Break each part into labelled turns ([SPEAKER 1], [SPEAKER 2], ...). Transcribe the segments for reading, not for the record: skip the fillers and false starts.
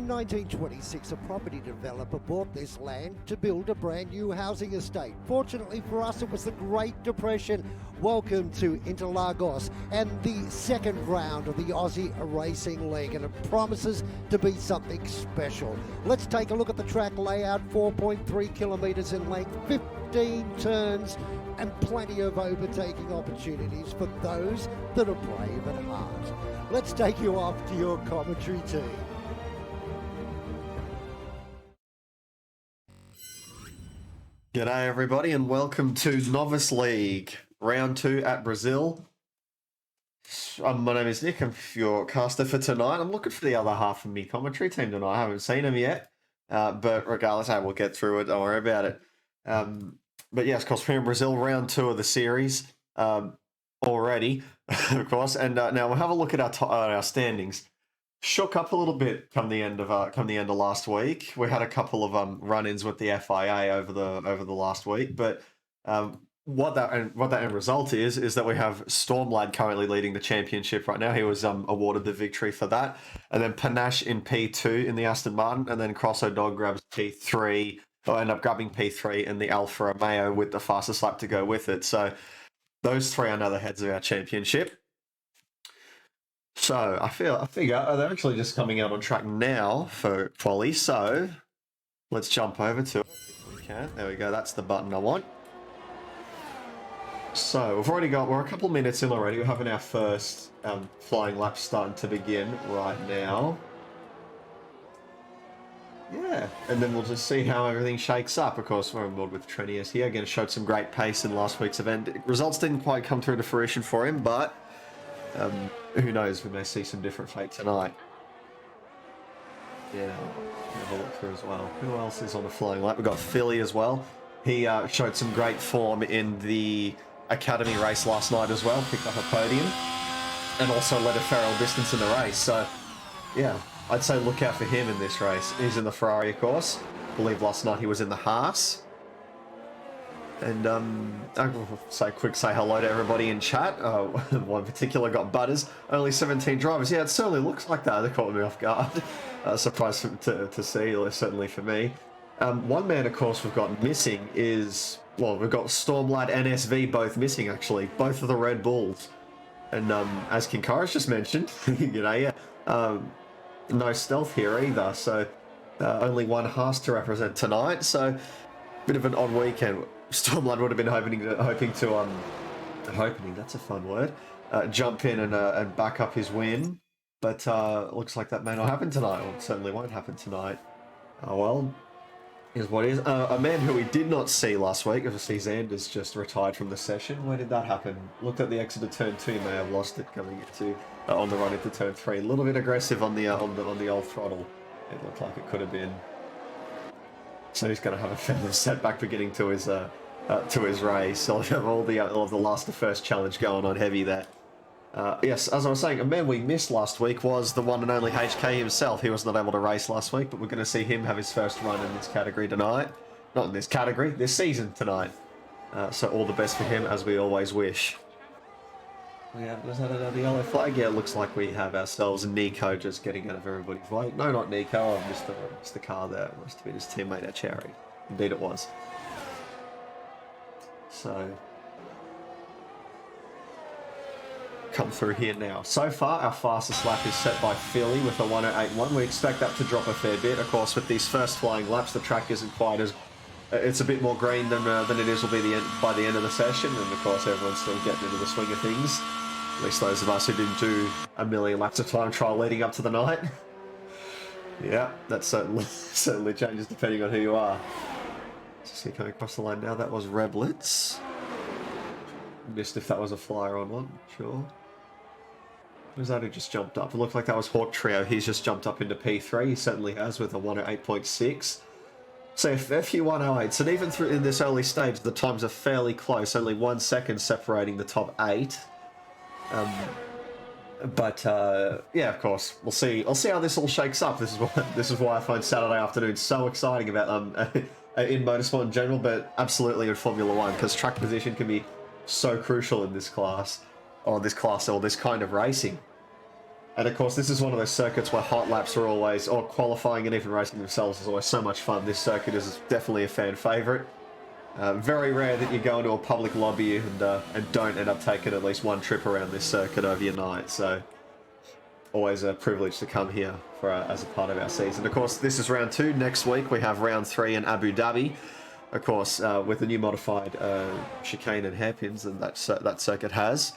[SPEAKER 1] In 1926, a property developer bought this land to build a brand new housing estate. Fortunately for us, it was the Great Depression. Welcome to Interlagos and the second round of the Aussie Racing League, and it promises to be something special. Let's take a look at the track layout. 4.3 kilometres in length, 15 turns, and plenty of overtaking opportunities for those that are brave at heart. Let's take you off to your commentary team.
[SPEAKER 2] G'day everybody and welcome to Novice League, round 2 at Brazil. My name is Nick, I'm your caster for tonight. I'm looking for the other half of me commentary team tonight. I haven't seen them yet, but regardless, we'll get through it, don't worry about it. But yes, of course, we're in Brazil, round 2 of the series already, of course. And now we'll have a look at our standings. Shook up a little bit come the end of last week. We had a couple of run-ins with the FIA over the last week, but what that end result is that we have Stormlad currently leading the championship right now. He was awarded the victory for that, and then Panache in P2 in the Aston Martin, and then Crosso Dog grabs P3. They'll end up grabbing P3 and the Alfa Romeo with the fastest lap to go with it. So those three are now the heads of our championship. So I figure they're actually just coming out on track now for quali. So let's jump over to it if we can. There we go. That's the button I want. So we're a couple minutes in already. We're having our first flying lap starting to begin right now. Yeah, and then we'll just see how everything shakes up. Of course, we're on board with Trenius here. Again, showed some great pace in last week's event. Results didn't quite come through to fruition for him, but who knows? We may see some different fate tonight. Yeah, have a look through as well. Who else is on the flying lap? We've got Philly as well. He showed some great form in the Academy race last night as well. Picked up a podium and also led a feral distance in the race. So, yeah, I'd say look out for him in this race. He's in the Ferrari, of course. I believe last night he was in the Haas. And I'll say hello to everybody in chat. One particular got Butters. Only 17 drivers. Yeah, it certainly looks like that. They caught me off guard. Surprised to see, certainly for me. One man, of course, we've got missing is, well, we've got Stormlad and SV both missing, actually. Both of the Red Bulls. And as Kinkara's just mentioned, no stealth here either. So only one Haas to represent tonight. So bit of an odd weekend. Stormlad would have been hoping that's a fun word, jump in and back up his win, but looks like that may not happen tonight, or certainly won't happen tonight. Oh well, is what is. A man who we did not see last week, obviously Xander's just retired from the session. Where did that happen? Looked at the exit of turn 2, may have lost it coming into on the run into turn 3. A little bit aggressive on the old throttle. It looked like it could have been. So he's going to have a further setback beginning to his race. So he'll have all of the last to first challenge going on heavy there. Yes, as I was saying, a man we missed last week was the one and only HK himself. He was not able to race last week, but we're going to see him have his first run in this category tonight. Not in this category, this season tonight. So all the best for him, as we always wish. Yeah, was that another yellow flag? Yeah, it looks like we have ourselves Nico just getting out of everybody's way. No, not Nico. I missed the car there. It must have been his teammate, Cherry. Indeed it was. So, come through here now. So far, our fastest lap is set by Philly with a 1:08.1. We expect that to drop a fair bit. Of course, with these first flying laps, the track isn't quite as... It's a bit more green than it is will be by the end of the session, and of course everyone's still getting into the swing of things. At least those of us who didn't do a million laps of time trial leading up to the night. Yeah, that certainly changes depending on who you are. See coming across the line now, that was Reblitz. Missed if that was a flyer or not, sure. Was that who just jumped up? It looked like that was Hawk Trio. He's just jumped up into P3. He certainly has with a 1:08.6. So FU 1:08, and even in this early stage, the times are fairly close. Only 1 second separating the top 8. Yeah, of course, we'll see. I'll see how this all shakes up. This is why I find Saturday afternoon so exciting about in motorsport in general, but absolutely in Formula One, because track position can be so crucial in this class, or this kind of racing. And of course, this is one of those circuits where hot laps are always, or qualifying and even racing themselves is always so much fun. This circuit is definitely a fan favourite. Very rare that you go into a public lobby and don't end up taking at least one trip around this circuit over your night. So always a privilege to come here for as a part of our season. Of course, this is round 2. Next week we have round 3 in Abu Dhabi. Of course, with the new modified chicane and hairpins that that circuit has.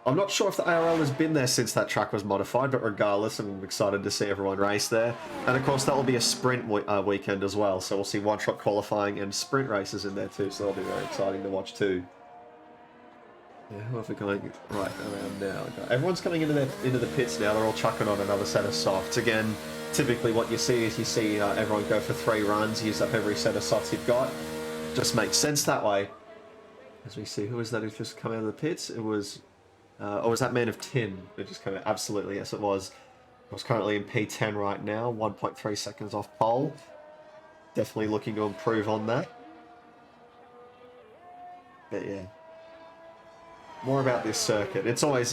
[SPEAKER 2] I'm not sure if the ARL has been there since that track was modified, but regardless, I'm excited to see everyone race there. And of course, that will be a sprint weekend as well, so we'll see one-shot qualifying and sprint races in there too, so that'll be very exciting to watch too. Yeah, who are we going right around now? Okay. Everyone's coming into the pits now. They're all chucking on another set of softs. Again, typically what you see is everyone go for 3 runs, use up every set of softs you've got. Just makes sense that way. As we see, who was that who's just come out of the pits? It was... or was that man of tin that just came out? Absolutely, yes it was. I was currently in P10 right now, 1.3 seconds off pole. Definitely looking to improve on that. But yeah. More about this circuit. It's always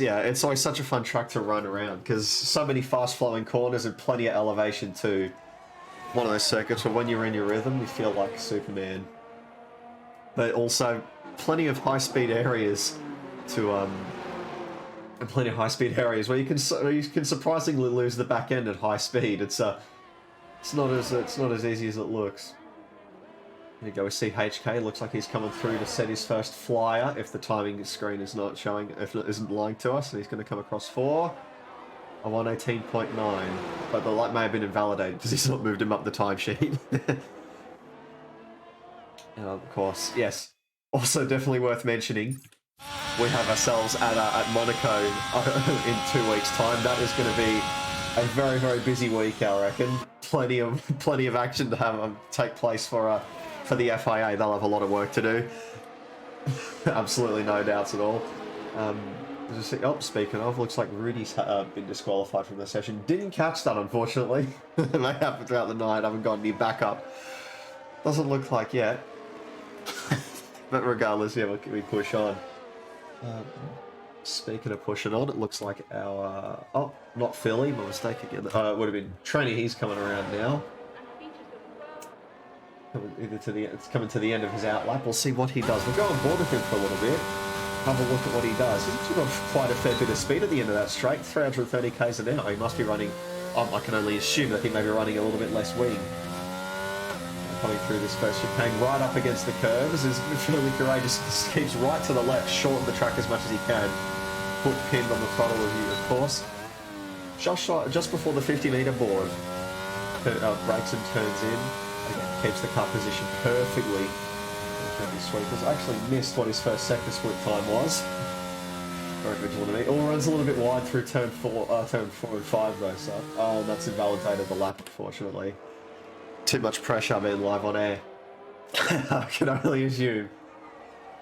[SPEAKER 2] such a fun track to run around because so many fast-flowing corners and plenty of elevation too. One of those circuits where when you're in your rhythm, you feel like Superman. But also plenty of high-speed areas to and plenty of high-speed areas where you can surprisingly lose the back end at high speed. It's not as easy as it looks. There you go. We see HK. Looks like he's coming through to set his first flyer. If the timing screen is not showing, if it isn't lying to us, and he's going to come across 4. A 118.9, but the light may have been invalidated because he's not moved him up the timesheet. And of course, yes. Also, definitely worth mentioning. We have ourselves at Monaco in 2 weeks' time. That is going to be a very, very busy week, I reckon. Plenty of action to have take place for the FIA. They'll have a lot of work to do. Absolutely no doubts at all. Speaking of, looks like Rudy's been disqualified from the session. Didn't catch that, unfortunately. It may happen throughout the night. Haven't got any backup. Doesn't look like yet. But regardless, yeah, we push on. Speaking of pushing on, it looks like our... not Philly, my mistake again. It would have been Trenny, he's coming around now. It's coming to the end of his outlap. We'll see what he does. We'll go on board with him for a little bit. Have a look at what he does. He's actually got quite a fair bit of speed at the end of that straight. 330 k's an hour. He must be running... I can only assume that he may be running a little bit less wing. Coming through this first chicane right up against the curves is fairly courageous. Just keeps right to the left, shorten the track as much as he can. Foot pinned on the throttle of course. Just before the 50-metre board. Brakes and turns in. Again, keeps the car position perfectly. Sweepers actually missed what his first sector split time was. Very vigilant of me. All runs a little bit wide through turn 4 and 5 though, so that's invalidated the lap, unfortunately. Too much pressure being live on air. I can only assume.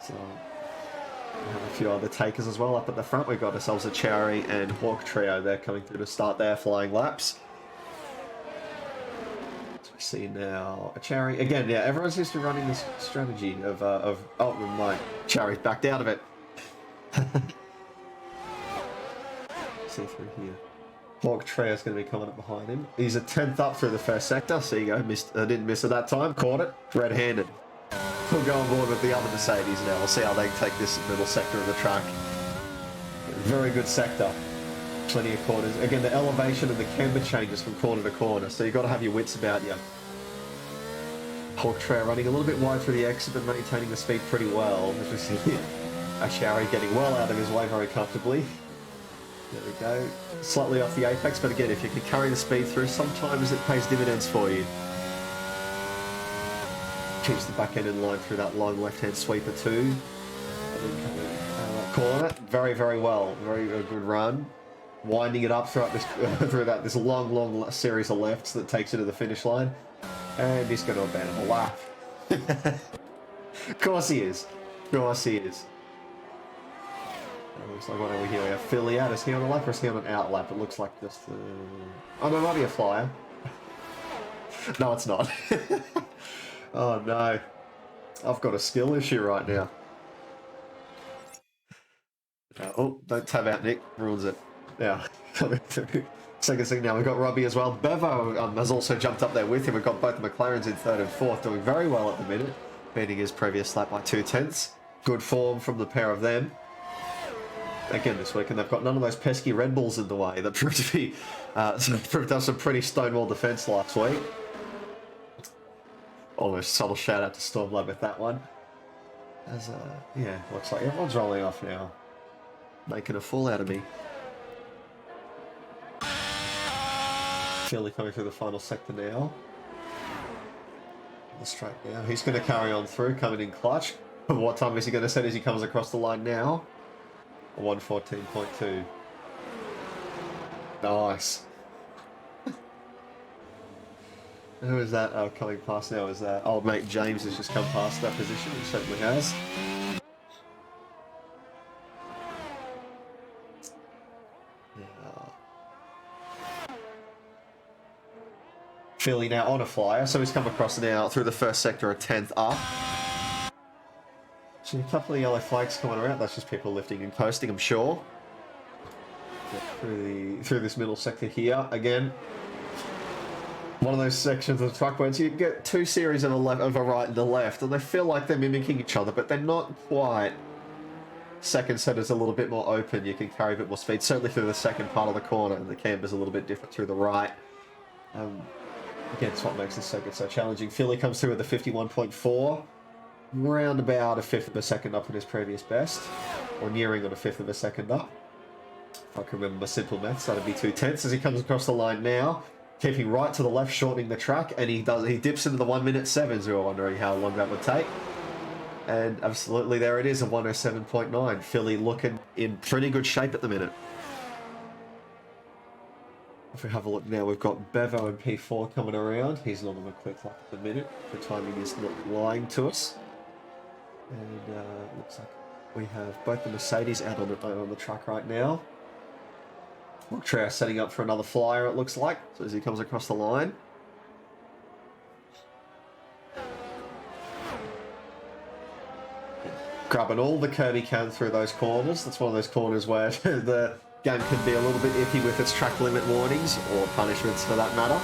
[SPEAKER 2] So we have a few other takers as well up at the front. We've got ourselves a Cherry and Hawk trio there coming through to start their flying laps. So we see now a Cherry again. Yeah, everyone's used to running this strategy of my Cherry's backed out of it. See through here. Hawk Treo's going to be coming up behind him. He's a 10th up through the first sector. So you go, didn't miss it that time. Caught it, red-handed. We'll go on board with the other Mercedes now. We'll see how they take this middle sector of the track. Very good sector. Plenty of corners. Again, the elevation and the camber changes from corner to corner, so you've got to have your wits about you. Hawk Treo running a little bit wide through the exit, but maintaining the speed pretty well. As we see Ashari getting well out of his way very comfortably. There we go. Slightly off the apex, but again, if you can carry the speed through, sometimes it pays dividends for you. Keeps the back end in line through that long left-hand sweeper too. Corner, very, very well. Very good run. Winding it up throughout this long series of lefts that takes you to the finish line. And he's going to abandon the lap. Of course he is. Of course he is. Looks like what over here we have Philly out. Is he on a lap or is he on an out lap? It looks like just... Oh, no, might be a flyer. No, it's not. Oh, no. I've got a skill issue right now. Oh, don't tab out, Nick. Ruins it. now. Coming through. Second thing now, we've got Robbie as well. Bevo has also jumped up there with him. We've got both McLarens in third and fourth, doing very well at the minute, beating his previous lap by 2/10. Good form from the pair of them. Again this week, and they've got none of those pesky Red Bulls in the way that proved to be proved to have some pretty stonewall defence last week. Almost subtle shout out to Stormblade with that one. As yeah, looks like everyone's rolling off now, making a fool out of me. Philly coming through the final sector now. The straight now. He's going to carry on through, coming in clutch. What time is he going to set as he comes across the line now? 1:14.2. Nice. Who is that coming past now? Is that old mate James has just come past that position? He certainly has. Philly now on a flyer, so he's come across now through the first sector, a 10th up. So a couple of yellow flags coming around. That's just people lifting and coasting, I'm sure. Through this middle sector here again. One of those sections of the track where you get two series of a right and a left, and they feel like they're mimicking each other, but they're not quite. Second set is a little bit more open. You can carry a bit more speed, certainly through the second part of the corner, and the camber's a little bit different through the right. Again, it's what makes this circuit so challenging. Philly comes through with the 51.4, round about a fifth of a second up from his previous best, or nearing on a fifth of a second up. If I can remember my simple maths, that'd be 2/10 as he comes across the line now, keeping right to the left, shortening the track, and he dips into the 1:07s. We were wondering how long that would take. And absolutely, there it is, a 1:07.9. Philly looking in pretty good shape at the minute. If we have a look now, we've got Bevo and P4 coming around. He's not on a quick lap at the minute. The timing is not lying to us. And looks like we have both the Mercedes out on the track right now. Montreal setting up for another flyer, it looks like, so as he comes across the line. Grabbing all the curb he can through those corners. That's one of those corners where the game can be a little bit iffy with its track limit warnings, or punishments for that matter.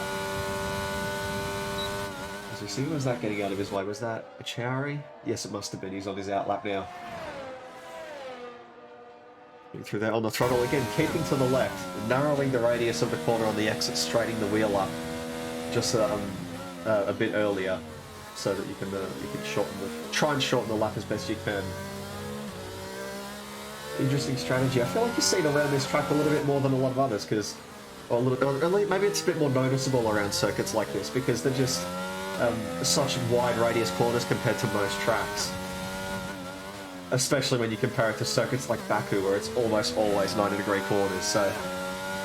[SPEAKER 2] As we see, was that getting out of his way? Was that a Chowry? Yes, it must have been. He's on his outlap now. Getting through there on the throttle again, keeping to the left, narrowing the radius of the corner on the exit, straightening the wheel up just a bit earlier, so that you can try and shorten the lap as best you can. Interesting strategy. I feel like you see it around this track a little bit more than a lot of others, because, or maybe it's a bit more noticeable around circuits like this, because they're just such wide radius corners compared to most tracks. Especially when you compare it to circuits like Baku, where it's almost always 90-degree corners. So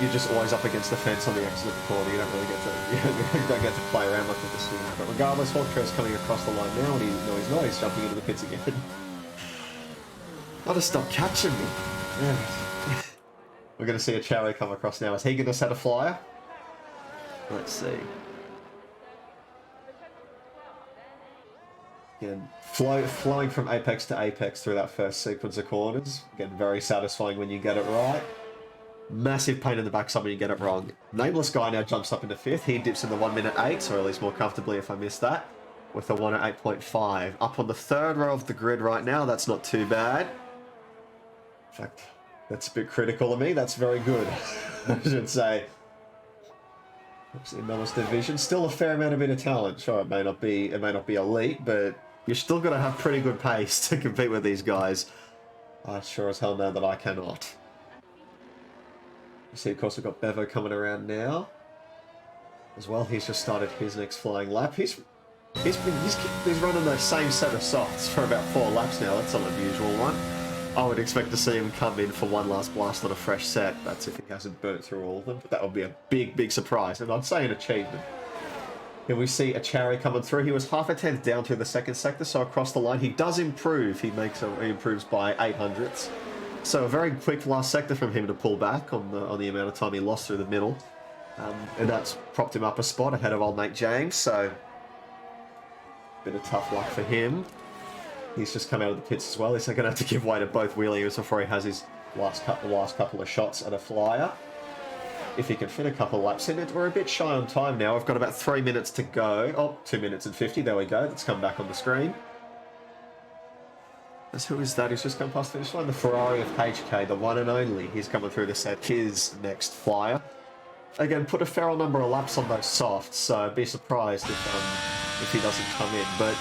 [SPEAKER 2] you're just always up against the fence on the exit of the corner. You don't really get to play around much with the swing. But regardless, Hawktrail's coming across the line now, and he's not. He's jumping into the pits again. Gotta stop catching me. Yeah. We're going to see a Chow come across now. Is he going to set a flyer? Let's see. Again, flowing from apex to apex through that first sequence of corners. Again, very satisfying when you get it right. Massive pain in the backside when you get it wrong. Nameless Guy now jumps up into fifth. He dips in the 1:08, or at least more comfortably if I missed that, with a 1:08.5. Up on the third row of the grid right now. That's not too bad. In fact, that's a bit critical of me. That's very good, I should say. In Novice division, still a fair amount of bit of talent. Sure, it may not be elite, but you're still going to have pretty good pace to compete with these guys. I sure as hell know that I cannot. You see, of course, we've got Bevo coming around now as well. He's just started his next flying lap. He's running the same set of softs for about 4 laps now. That's an unusual one. I would expect to see him come in for one last blast on a fresh set. That's if he hasn't burnt through all of them. But that would be a big, big surprise, and I'd say an achievement. Here we see a Chowry coming through. He was half a tenth down through the second sector, so across the line he does improve. He improves by 0.08. So a very quick last sector from him to pull back on the amount of time he lost through the middle, and that's propped him up a spot ahead of old mate James. So bit of tough luck for him. He's just come out of the pits as well. He's going to have to give way to both wheelies before he has his last couple of shots at a flyer. If he can fit a couple of laps in it, we're a bit shy on time now. We've got about 3 minutes to go. Oh, 2 minutes and 50. There we go. Let's come back on the screen. Who is that? He's just come past finish line. The Ferrari of HK, the one and only. He's coming through to set his next flyer. Again, put a fair number of laps on those softs, so I'd be surprised if he doesn't come in. But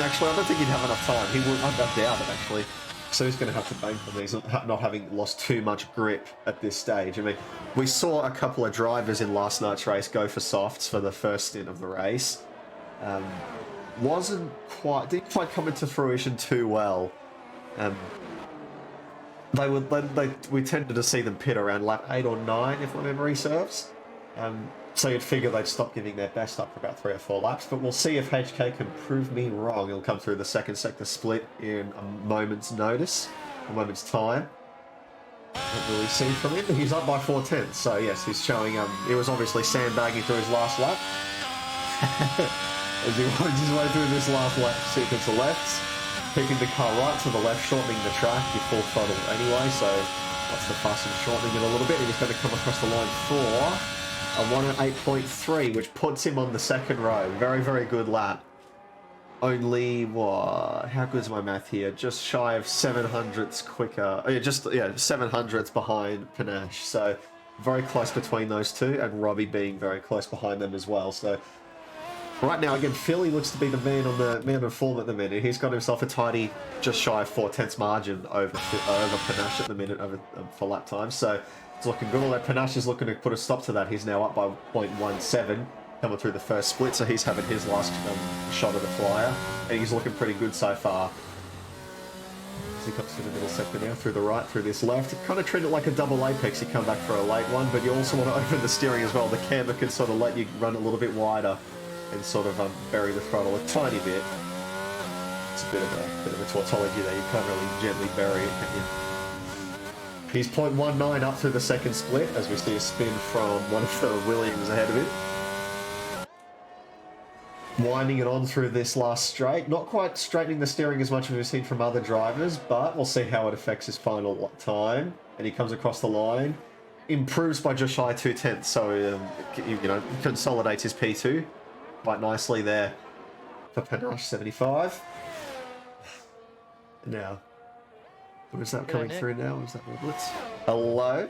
[SPEAKER 2] actually, I don't think he'd have enough time. He would. I doubt it actually. So he's going to have to bank on these, not having lost too much grip at this stage. I mean, we saw a couple of drivers in last night's race go for softs for the first stint of the race. Didn't quite come into fruition too well. We tended to see them pit around lap 8 or 9, if my memory serves. So you'd figure they'd stop giving their best up for about 3 or 4 laps, but we'll see if HK can prove me wrong. He'll come through the second sector split in a moment's notice, a moment's time. What will we see from him? He's up by 4/10, so yes, he's showing, he was obviously sandbagging through his last lap. As he winds his way through this last lap sequence of lefts, picking the car right to the left, shortening the track, you're full throttle anyway, so what's the fuss in shortening it a little bit, and he's going to come across the line for a 108.3, which puts him on the second row. Very, very good lap. Only, what? How good's my math here? Just shy of 700ths quicker. 700ths behind Panache. So very close between those two, and Robbie being very close behind them as well. So right now, again, Philly looks to be the man on form at the minute. He's got himself a tidy, just shy of 4/10 margin over Panache at the minute for lap time. So it's looking good. Although Panache is looking to put a stop to that. He's now up by 0.17 coming through the first split. So he's having his last shot at the flyer. And he's looking pretty good so far. As he comes through the middle sector now, through the right, through this left. Kind of treat it like a double apex. You come back for a late one, but you also want to open the steering as well. The camber can sort of let you run a little bit wider and sort of bury the throttle a tiny bit. It's a bit of a tautology there. You can't really gently bury it, can you? He's 0.19 up through the second split as we see a spin from one of the Williams ahead of him. Winding it on through this last straight. Not quite straightening the steering as much as we've seen from other drivers, but we'll see how it affects his final time. And he comes across the line. Improves by just shy of 2/10, so consolidates his P2 quite nicely there for Panache 75. Now, where's that coming through now? Is that Blitz? Hello?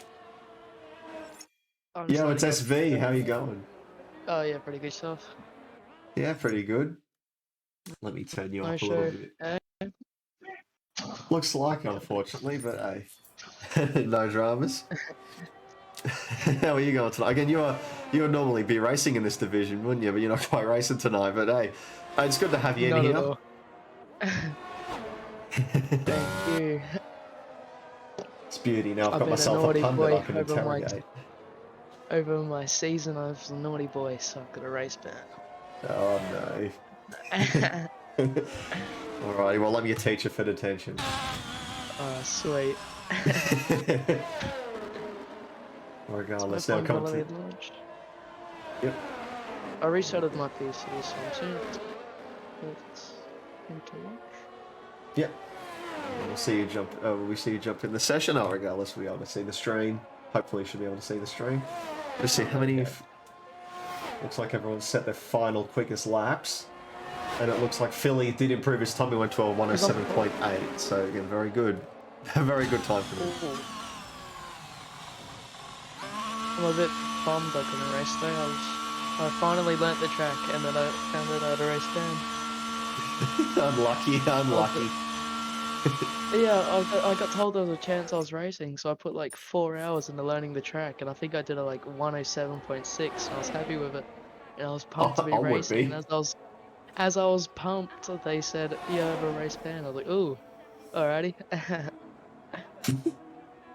[SPEAKER 2] Yeah, it's SV. How you going?
[SPEAKER 3] Oh yeah, pretty good stuff.
[SPEAKER 2] Yeah, pretty good. Let me turn you up a little bit. Looks like, unfortunately, but hey, no dramas. How are you going tonight? Again, you would normally be racing in this division, wouldn't you? But you're not quite racing tonight. But hey, it's good to have you in here.
[SPEAKER 3] Thank you.
[SPEAKER 2] It's beauty. Now I've got myself a pundit I can interrogate.
[SPEAKER 3] Over my season, I was a naughty boy, so I've got a race ban.
[SPEAKER 2] Oh no. Alrighty, well, let me teach you for detention.
[SPEAKER 3] Oh, sweet.
[SPEAKER 2] Regardless, now come to... Yep.
[SPEAKER 3] I restarted my PC, so I'm soon it's into launch.
[SPEAKER 2] Yep. We'll see you jump. We see you jump in the session. Oh, regardless, we'll be able to see the stream. Hopefully, you should be able to see the stream. Let's see how many. Looks like everyone's set their final quickest laps, and it looks like Philly did improve his time. He went to a 107.8. So again, very good, very good time for him.
[SPEAKER 3] I'm a bit bummed I couldn't race though. I finally learnt the track, and then I found out I had a race ban.
[SPEAKER 2] Unlucky.
[SPEAKER 3] Yeah, I got told there was a chance I was racing, so I put like 4 hours into learning the track, and I think I did a like 107.6, and I was happy with it. And I was pumped to be racing. And as I was pumped, they said, "Yeah, I have a race ban." I was like, "Ooh, alrighty."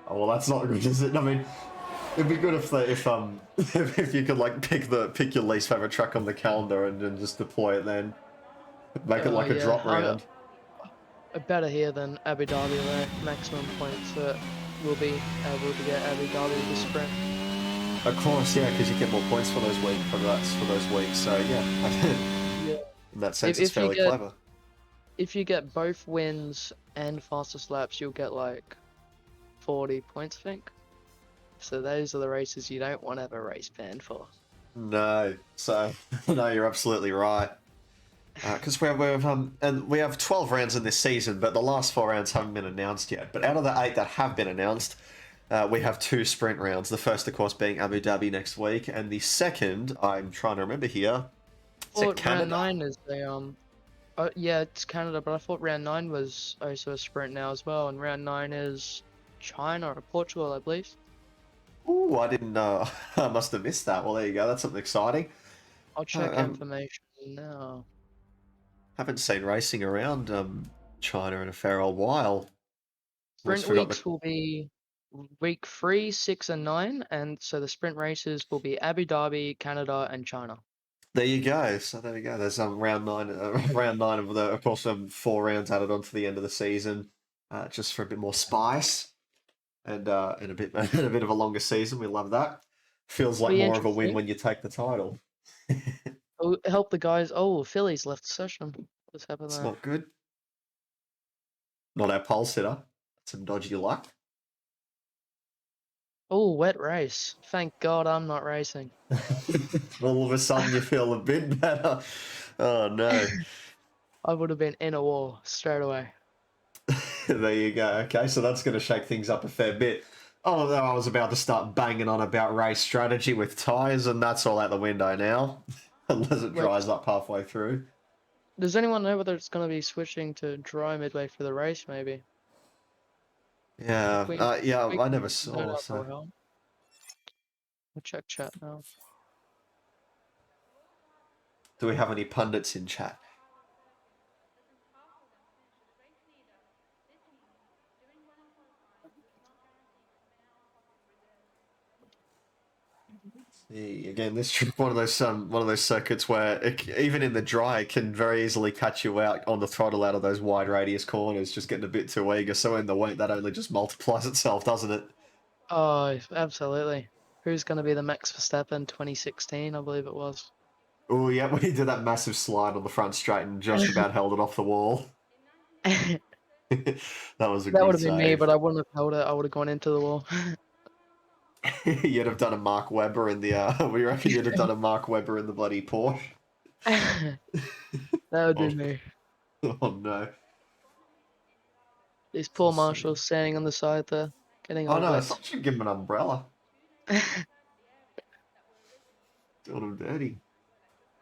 [SPEAKER 2] Oh well, that's not good, is it? I mean, it'd be good if you could like pick your least favorite track on the calendar and just deploy it then, make it like a drop round.
[SPEAKER 3] Better here than Abu Dhabi, where maximum points will be able to get Abu Dhabi the sprint.
[SPEAKER 2] Of course, yeah, because you get more points for those weeks. So yeah, in that sense, it's fairly clever.
[SPEAKER 3] If you get both wins and fastest laps, you'll get like 40 points, I think. So those are the races you don't want to have a race ban for.
[SPEAKER 2] No, so no, you're absolutely right. Because we have 12 rounds in this season, but the last 4 rounds haven't been announced yet. But out of the 8 that have been announced, we have 2 sprint rounds. The first, of course, being Abu Dhabi next week, and the second, I'm trying to remember here. Is it Canada?
[SPEAKER 3] Round 9 is the yeah, it's Canada, but I thought round 9 was also a sprint now as well, and round 9 is China or Portugal, I believe.
[SPEAKER 2] Ooh, I didn't know. I must have missed that. Well, there you go. That's something exciting.
[SPEAKER 3] I'll check information now.
[SPEAKER 2] Haven't seen racing around China in a fair old while.
[SPEAKER 3] Sprint weeks will be week 3, 6, and 9, and so the sprint races will be Abu Dhabi, Canada, and China.
[SPEAKER 2] There you go. So there you go. There's round 9 of the, of course, 4 rounds added on to the end of the season, just for a bit more spice, and a bit of a longer season. We love that. Feels like more of a win when you take the title.
[SPEAKER 3] Oh, help the guys. Oh, Philly's left the session. What's happened there?
[SPEAKER 2] It's not good. Not our pole sitter. Some dodgy luck.
[SPEAKER 3] Oh, wet race. Thank God I'm not racing.
[SPEAKER 2] All of a sudden you feel a bit better. Oh, no.
[SPEAKER 3] I would have been in a war straight away.
[SPEAKER 2] There you go. Okay, so that's going to shake things up a fair bit. Although I was about to start banging on about race strategy with tyres, and that's all out the window now. Unless it dries up halfway through.
[SPEAKER 3] Does anyone know whether it's going to be switching to dry midway for the race, maybe?
[SPEAKER 2] Yeah, I never saw. So.
[SPEAKER 3] We'll check chat now.
[SPEAKER 2] Do we have any pundits in chat? See, again, this is one of those circuits where even in the dry, it can very easily catch you out on the throttle out of those wide radius corners, just getting a bit too eager. So in the wet, that only just multiplies itself, doesn't it?
[SPEAKER 3] Oh, absolutely. Who's going to be the Max Verstappen 2016, I believe it was.
[SPEAKER 2] Oh, yeah, when he did that massive slide on the front straight and just about held it off the wall. That was a good
[SPEAKER 3] That would have been
[SPEAKER 2] save.
[SPEAKER 3] me, but I wouldn't have held it. I would have gone into the wall.
[SPEAKER 2] You'd have done a Mark Webber in the. We reckon you'd have done a Mark Webber in the bloody Porsche.
[SPEAKER 3] That would be me.
[SPEAKER 2] Oh no!
[SPEAKER 3] These poor marshals standing on the side there, getting.
[SPEAKER 2] Oh no! I thought you'd give him an umbrella. Doing them dirty.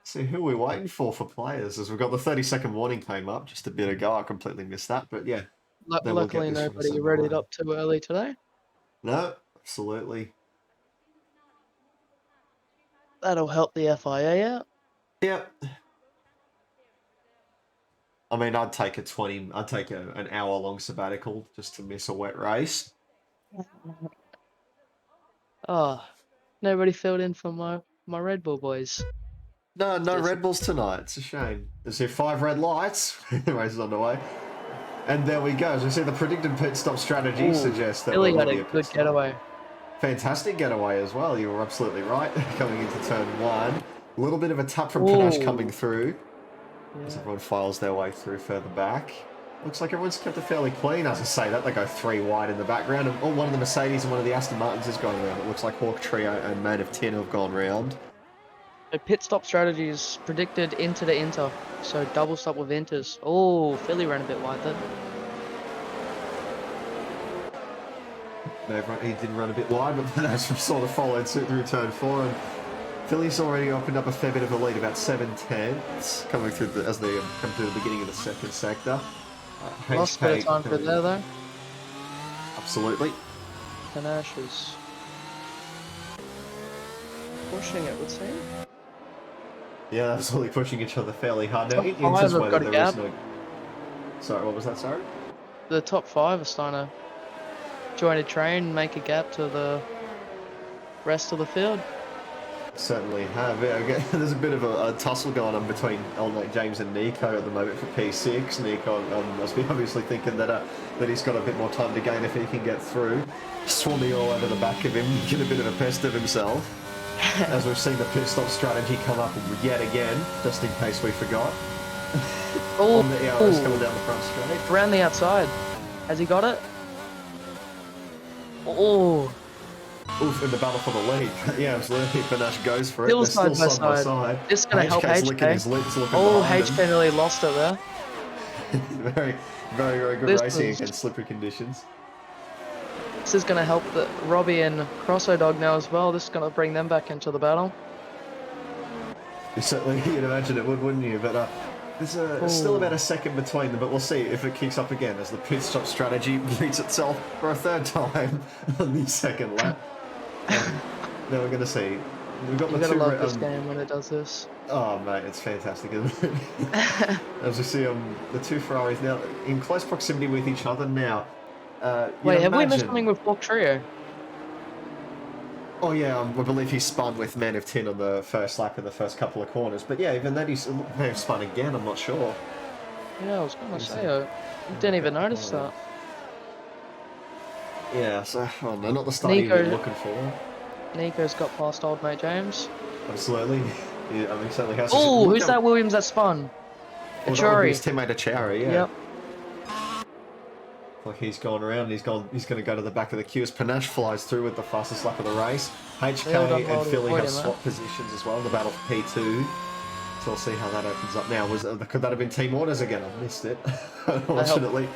[SPEAKER 2] So who are we waiting for players? As we've got the 30-second warning came up just a bit ago. I completely missed that, but yeah.
[SPEAKER 3] Luckily, nobody read it up too early today.
[SPEAKER 2] No, absolutely.
[SPEAKER 3] That'll help the FIA out.
[SPEAKER 2] Yep. I mean, I'd take an hour-long sabbatical just to miss a wet race.
[SPEAKER 3] Oh, nobody filled in for my Red Bull boys.
[SPEAKER 2] No Red Bulls tonight. It's a shame. There's here 5 red lights. The race is underway. And there we go. As we see, the predicted pit stop strategy suggests that
[SPEAKER 3] Billy had a good getaway.
[SPEAKER 2] Fantastic getaway as well. You were absolutely right. Coming into turn 1. A little bit of a tap from Panache coming through. Yeah. As everyone files their way through further back. Looks like everyone's kept it fairly clean. As I say that, they go 3 wide in the background. And one of the Mercedes and one of the Aston Martins has gone around. It looks like Hawk Trio and Man of Tin have gone round.
[SPEAKER 3] The pit stop strategy is predicted into the Inter. So double stop with Inters. Oh, Philly ran a bit wide there.
[SPEAKER 2] He did run a bit wide, but that's sort of followed suit through turn 4. And Philly's already opened up a fair bit of a lead, about 7/10 coming through as they come through the beginning of the second sector.
[SPEAKER 3] Lost a bit of time for there, though.
[SPEAKER 2] Absolutely.
[SPEAKER 3] Panache is pushing it, would seem.
[SPEAKER 2] Yeah, absolutely pushing each other fairly hard. Now, Sorry, what was that, sorry?
[SPEAKER 3] The top 5 are starting to join a train and make a gap to the rest of the field.
[SPEAKER 2] Certainly have. Yeah, there's a bit of a tussle going on between old mate James and Nico at the moment for P6. Nico must be obviously thinking that he's got a bit more time to gain if he can get through. Swarming all over the back of him, get a bit of a pest of himself. As we've seen the pit stop strategy come up yet again, just in case we forgot. On the ARS coming down the front straight.
[SPEAKER 3] Around the outside. Has he got it? Oh,
[SPEAKER 2] Oof, in the battle for the lead. Yeah, absolutely. Panache goes for it.
[SPEAKER 3] still
[SPEAKER 2] They're still
[SPEAKER 3] side by
[SPEAKER 2] side by
[SPEAKER 3] side.
[SPEAKER 2] side.
[SPEAKER 3] This is gonna help
[SPEAKER 2] HK's licking
[SPEAKER 3] HK.
[SPEAKER 2] his lips, looking
[SPEAKER 3] Oh,
[SPEAKER 2] behind
[SPEAKER 3] HK
[SPEAKER 2] him.
[SPEAKER 3] nearly lost it there.
[SPEAKER 2] Very, very, very good
[SPEAKER 3] This
[SPEAKER 2] racing
[SPEAKER 3] was
[SPEAKER 2] against slippery conditions.
[SPEAKER 3] This is going to help the Robbie and Crosso Dog now as well. This is going to bring them back into the battle.
[SPEAKER 2] You certainly, you'd imagine it would, wouldn't you? But there's still about a second between them, but we'll see if it kicks up again as the pit stop strategy repeats itself for a third time on the second lap. Now we're going to see. We've got
[SPEAKER 3] You
[SPEAKER 2] the
[SPEAKER 3] gotta
[SPEAKER 2] two.
[SPEAKER 3] love this game when it does this.
[SPEAKER 2] Oh mate, it's fantastic, isn't it? As we see the two Ferraris now in close proximity with each other now.
[SPEAKER 3] Wait, have we missed something with Fork Trio?
[SPEAKER 2] Oh yeah, I believe he spun with Man of Tin on the first lap in the first couple of corners. But yeah, even then he may have spun again, I'm not sure.
[SPEAKER 3] Yeah, I was gonna say, I didn't even notice that.
[SPEAKER 2] Yeah, so, oh no, not the start you were looking for.
[SPEAKER 3] Nico's got past old mate James.
[SPEAKER 2] Absolutely. Yeah, I mean, he certainly has.
[SPEAKER 3] Oh, who's that Williams that spun?
[SPEAKER 2] Well, that would be his teammate Achari, yeah.
[SPEAKER 3] Yep.
[SPEAKER 2] Like he's gone around, he's going to go to the back of the queue as Panache flies through with the fastest lap of the race. HK and Philly have swapped positions as well in the battle for P2. So we'll see how that opens up now. Could that have been team orders again? I missed it, unfortunately.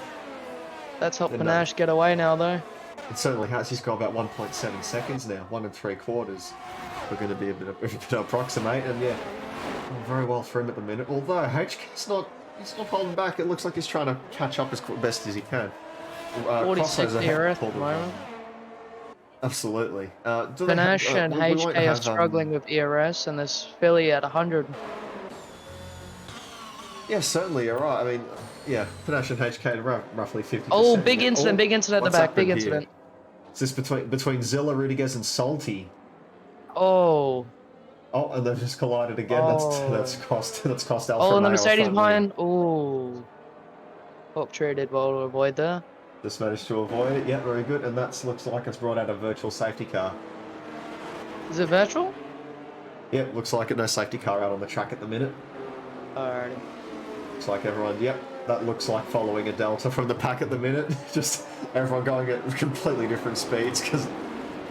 [SPEAKER 3] That's helped Panache get away now, though.
[SPEAKER 2] It certainly has. He's got about 1.7 seconds now, 1 3/4. We're going to be a bit approximate, and yeah, very well for him at the minute. Although HK's he's not holding back. It looks like he's trying to catch up as best as he can.
[SPEAKER 3] 46 ERS at the moment.
[SPEAKER 2] Absolutely.
[SPEAKER 3] Panache and HK are struggling with ERS, and there's Philly at 100.
[SPEAKER 2] Yeah, certainly, you're right. I mean, yeah, Panache and HK are roughly 50%.
[SPEAKER 3] Oh, big incident at the back, big incident.
[SPEAKER 2] Is this between Zilla, Rudiges, and Salty?
[SPEAKER 3] Oh.
[SPEAKER 2] Oh, and they've just collided again.
[SPEAKER 3] Oh.
[SPEAKER 2] That's cost Alfa
[SPEAKER 3] Oh, and the Mercedes behind. Oh. Hope Trey did well to avoid there.
[SPEAKER 2] Just managed to avoid it. Yeah, very good. And that looks like it's brought out a virtual safety car.
[SPEAKER 3] Is it virtual?
[SPEAKER 2] Yeah, looks like it. No safety car out on the track at the minute.
[SPEAKER 3] Alrighty.
[SPEAKER 2] Looks like everyone, yep, that looks like following a Delta from the pack at the minute. Just everyone going at completely different speeds because,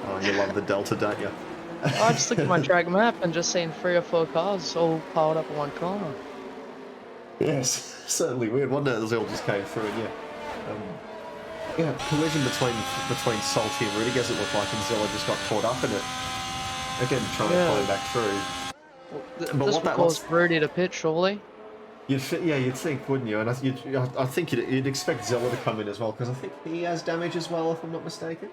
[SPEAKER 2] oh, you love the Delta, don't you?
[SPEAKER 3] I just looked at my track map and just seen 3 or 4 cars all piled up in one corner.
[SPEAKER 2] Yes, certainly weird, wasn't it? They all just came through, and yeah, collision between Salty and Rudiges it looked like, and Zilla just got caught up in it. Again, trying to climb back through.
[SPEAKER 3] Well, this would cause Rudy to pit, surely.
[SPEAKER 2] You'd think, wouldn't you? And I think you'd expect Zilla to come in as well, because I think he has damage as well, if I'm not mistaken.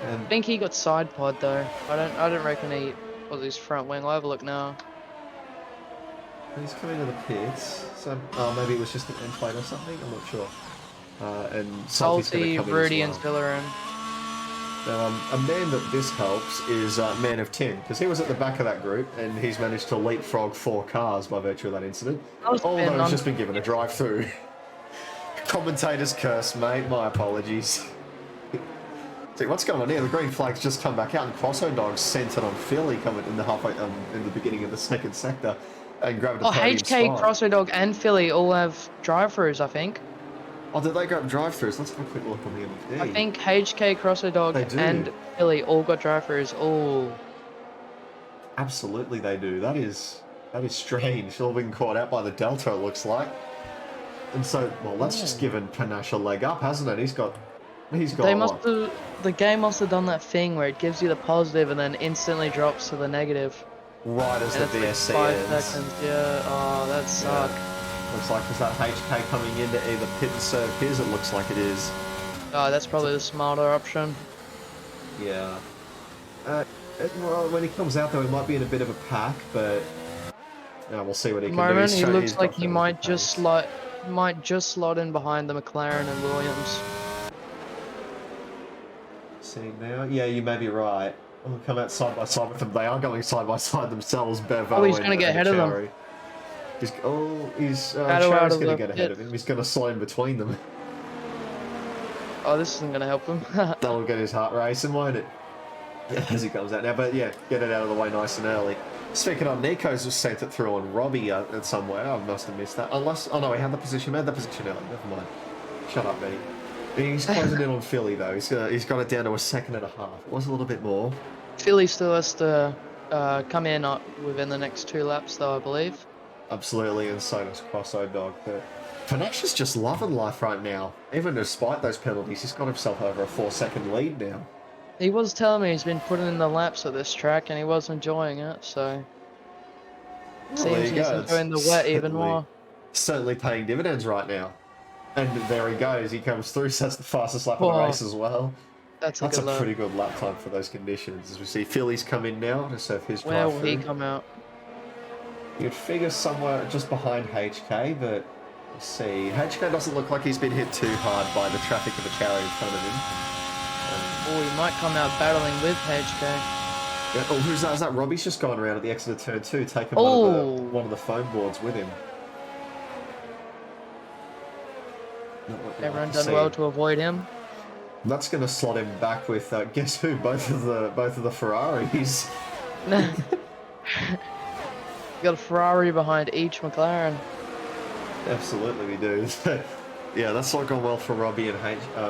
[SPEAKER 3] I think he got side pod though. I don't reckon he was his front wing. I'll have a look now.
[SPEAKER 2] He's coming to the pits, so maybe it was just an end plate or something. I'm not sure. And
[SPEAKER 3] Salty, Rudy, and Zilla in.
[SPEAKER 2] Now, a man that this helps is Man of Tin, because he was at the back of that group, and he's managed to leapfrog 4 cars by virtue of that incident. Although he's just been given a drive-through. Commentator's curse, mate. My apologies. See, what's going on here? The green flag's just come back out, and Crosso Dog's centered on Philly coming in the beginning of the second sector, and grabbed a podium
[SPEAKER 3] HK,
[SPEAKER 2] spot.
[SPEAKER 3] Crosso Dog, and Philly all have drive-throughs, I think.
[SPEAKER 2] Oh, did they grab drive-throughs? Let's have a quick look on the MFD.
[SPEAKER 3] I think HK, Crosso Dog, and Philly all got drive-throughs. Oh.
[SPEAKER 2] Absolutely, they do. That is strange. All been caught out by the Delta, it looks like. And so, well, that's just given Panache a leg up, hasn't it? He's got.
[SPEAKER 3] The game must have done that thing where it gives you the positive and then instantly drops to the negative.
[SPEAKER 2] Right as the VSC
[SPEAKER 3] like 5
[SPEAKER 2] ends.
[SPEAKER 3] seconds. Yeah. Oh, that sucks.
[SPEAKER 2] Looks like is that HK coming in to either pit and serve his? It looks like it is.
[SPEAKER 3] Oh, that's probably the smarter option.
[SPEAKER 2] Yeah. Well, when he comes out though, he might be in a bit of a pack, but we'll see what he can do.
[SPEAKER 3] He looks like he might just slot in behind the McLaren and Williams.
[SPEAKER 2] See now, yeah, you may be right. We'll come out side by side with them. They are going side by side themselves. Bevo.
[SPEAKER 3] Oh, he's going to get ahead of them.
[SPEAKER 2] Chari's going to get ahead of him. He's going to slide in between them.
[SPEAKER 3] Oh, this isn't going to help him.
[SPEAKER 2] That'll get his heart racing, won't it? As he comes out now. But yeah, get it out of the way nice and early. Speaking of, Nico's just sent it through on Robbie somewhere. I must have missed that. Unless, oh no, he had the position. He had the position early. Never mind. Shut up, Benny. He's closing in on Philly though. He's got it down to a second and a half. It was a little bit more.
[SPEAKER 3] Philly still has to come in within the next 2 laps, though, I believe.
[SPEAKER 2] Absolutely, and so does Crosso Dog. But Panache is just loving life right now. Even despite those penalties, he's got himself over a 4-second lead now.
[SPEAKER 3] He was telling me he's been putting in the laps at this track and he was enjoying it, so...
[SPEAKER 2] Well,
[SPEAKER 3] Seems he's enjoying the wet even more.
[SPEAKER 2] Certainly paying dividends right now. And there he goes. He comes through, sets the fastest lap of the race as well.
[SPEAKER 3] That's a
[SPEAKER 2] pretty good lap time for those conditions. As we see Philly's come in now to serve his drive.
[SPEAKER 3] Where will he come out?
[SPEAKER 2] You'd figure somewhere just behind HK, but let's see. HK doesn't look like he's been hit too hard by the traffic of the carry in front of him.
[SPEAKER 3] Oh, he might come out battling with HK.
[SPEAKER 2] Yeah, oh, who's that? Is that Robbie's just gone around at the exit of turn 2, taking one of the foam boards with him.
[SPEAKER 3] Everyone done well to avoid him.
[SPEAKER 2] That's going to slot him back with guess who? Both of the Ferraris.
[SPEAKER 3] Got a Ferrari behind each McLaren.
[SPEAKER 2] Absolutely, we do. Yeah, that's not gone well for Robbie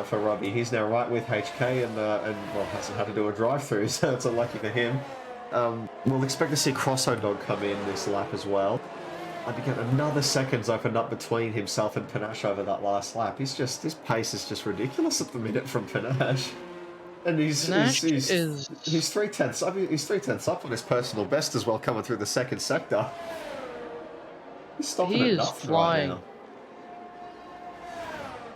[SPEAKER 2] for Robbie. He's now right with HK and well, hasn't had to do a drive-through, so it's unlucky for him. We'll expect to see Crosso Dog come in this lap as well. And again, another second's opened up between himself and Panache over that last lap. His pace is just ridiculous at the minute from Panache. And he's 3 tenths. I mean, he's 3 tenths up on his personal best as well, coming through the second sector. He's stopping at nothing right now.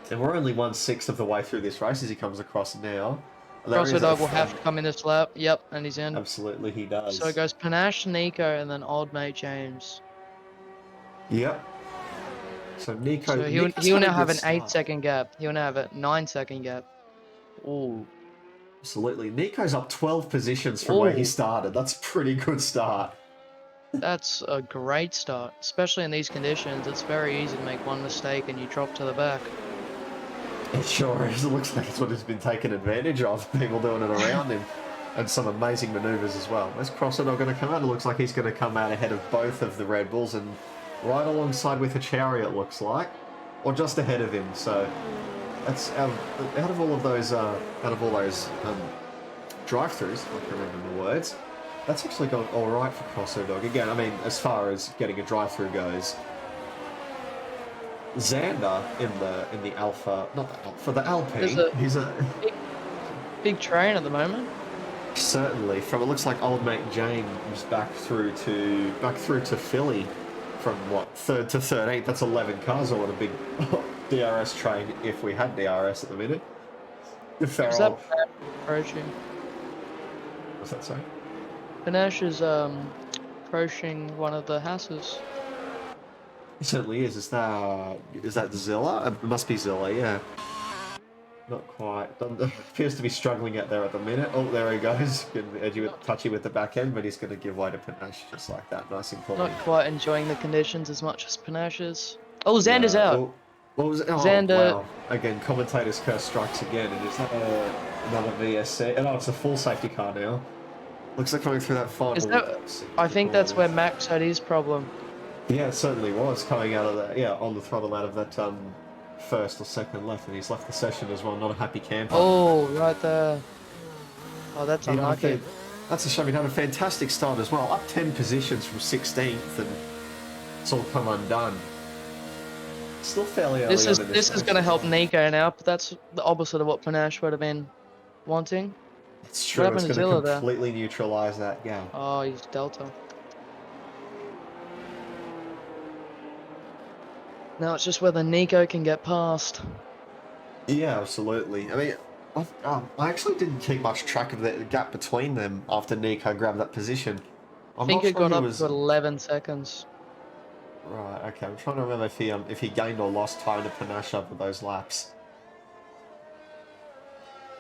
[SPEAKER 2] And we're only 1/6 of the way through this race as he comes across now.
[SPEAKER 3] Crosso Dog will have to come in this lap. Yep, and he's in.
[SPEAKER 2] Absolutely, he does.
[SPEAKER 3] So it goes Panache, Nico, and then old mate James.
[SPEAKER 2] Yep. So Nico.
[SPEAKER 3] So he'll now have an 8-second gap. He'll now have a 9-second gap. Ooh.
[SPEAKER 2] Absolutely. Nico's up 12 positions from where he started. That's a pretty good start.
[SPEAKER 3] That's a great start, especially in these conditions. It's very easy to make one mistake and you drop to the back.
[SPEAKER 2] It sure is. It looks like it's what he's been taken advantage of, people doing it around him. And some amazing manoeuvres as well. Is Crosso Dog going to come out? It looks like he's going to come out ahead of both of the Red Bulls and right alongside with Hichari, it looks like. Or just ahead of him, so... That's out of all those drive-throughs, I can remember the words. That's actually gone all right for Crosso Dog. Again, I mean, as far as getting a drive-through goes, Xander in the Alpha, not the Alpha, the Alpine. He's a
[SPEAKER 3] big train at the moment.
[SPEAKER 2] Certainly, from it looks like old mate James back through to Philly, from what 3rd to 13th. That's 11 cars. Or what a big DRS train if we had DRS at the minute. The Farrell.
[SPEAKER 3] Is that approaching?
[SPEAKER 2] What's that say?
[SPEAKER 3] Panache is approaching one of the Hasses.
[SPEAKER 2] It certainly is. Is that Zilla? It must be Zilla, yeah. Not quite. Appears to be struggling out there at the minute. Oh, there he goes. Getting edgy touchy with the back end, but he's going to give way to Panache just like that. Nice and clean.
[SPEAKER 3] Not quite enjoying the conditions as much as Panache is. Oh, Xander's out.
[SPEAKER 2] Xander. Wow. Again, commentator's curse strikes again, and it's another VSC. Oh, it's a full safety car now. Looks like coming through that final.
[SPEAKER 3] I think that's where Max had his problem.
[SPEAKER 2] Yeah, it certainly was coming out of that. Yeah, on the throttle out of that first or second left, and he's left the session as well. Not a happy camper.
[SPEAKER 3] Oh, right there. Oh, that's unlucky.
[SPEAKER 2] That's a shame. He had a fantastic start as well. Up 10 positions from 16th, and it's all come undone. Still fairly early
[SPEAKER 3] This is going to help Nico now, but that's the opposite of what Panache would have been wanting.
[SPEAKER 2] It's true. It's going to completely neutralise that gap.
[SPEAKER 3] Oh, he's Delta. Now it's just whether Nico can get past.
[SPEAKER 2] Yeah, absolutely. I mean, I actually didn't keep much track of the gap between them after Nico grabbed that position.
[SPEAKER 3] I think it got up to 11 seconds.
[SPEAKER 2] Right, okay. I'm trying to remember if he gained or lost time to Panache over those laps.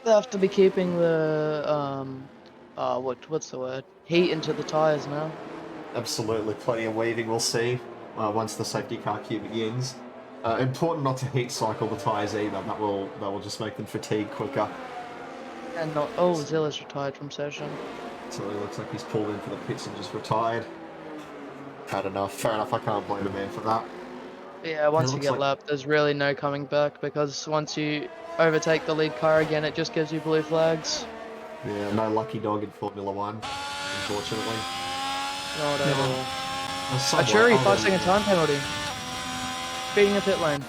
[SPEAKER 3] They have to be keeping the what's the word? Heat into the tyres now.
[SPEAKER 2] Absolutely, plenty of weaving. We'll see once the safety car queue begins. Important not to heat cycle the tyres either. That will just make them fatigue quicker.
[SPEAKER 3] And not Zilla's retired from session.
[SPEAKER 2] So it looks like he's pulled in for the pits and just retired. Had enough. Fair enough. I can't blame the man for that.
[SPEAKER 3] Yeah, once you get lapped, there's really no coming back because once you overtake the lead car again, it just gives you blue flags.
[SPEAKER 2] Yeah, no lucky dog in Formula One, unfortunately.
[SPEAKER 3] Not at all.
[SPEAKER 2] Somewhat,
[SPEAKER 3] Achuri,
[SPEAKER 2] I'll
[SPEAKER 3] 5-second time penalty. Speeding a pit lane.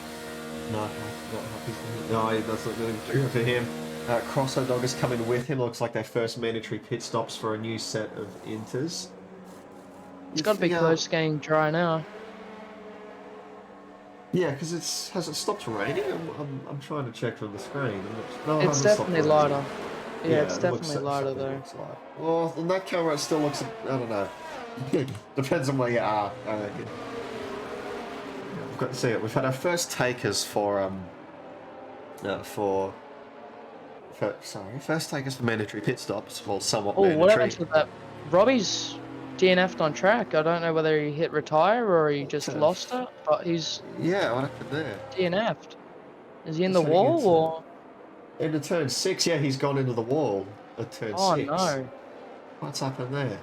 [SPEAKER 2] No, not happy for him. No, that's not really good for him. Crosso Dog is coming with him. Looks like their first mandatory pit stops for a new set of inters.
[SPEAKER 3] It's got to be close to getting dry now.
[SPEAKER 2] Yeah, because has it stopped raining? I'm trying to check from the screen. No,
[SPEAKER 3] It's definitely lighter. Yeah, it's
[SPEAKER 2] it
[SPEAKER 3] definitely
[SPEAKER 2] looks,
[SPEAKER 3] lighter
[SPEAKER 2] certainly
[SPEAKER 3] though.
[SPEAKER 2] looks light. Well, on that camera it still looks, I don't know. Depends on where you are, I reckon. We've got to see it. We've had our first takers for first takers for mandatory pit stops. Well, somewhat
[SPEAKER 3] Oh,
[SPEAKER 2] mandatory.
[SPEAKER 3] what happened to that? Robbie's DNF'd on track. I don't know whether he hit retire or he just lost it, but he's
[SPEAKER 2] Yeah, what happened there?
[SPEAKER 3] DNF'd. Is he in
[SPEAKER 2] He's
[SPEAKER 3] the
[SPEAKER 2] heading
[SPEAKER 3] wall or?
[SPEAKER 2] into turn 6? Yeah, he's gone into the wall at turn 6.
[SPEAKER 3] Oh no.
[SPEAKER 2] What's happened there?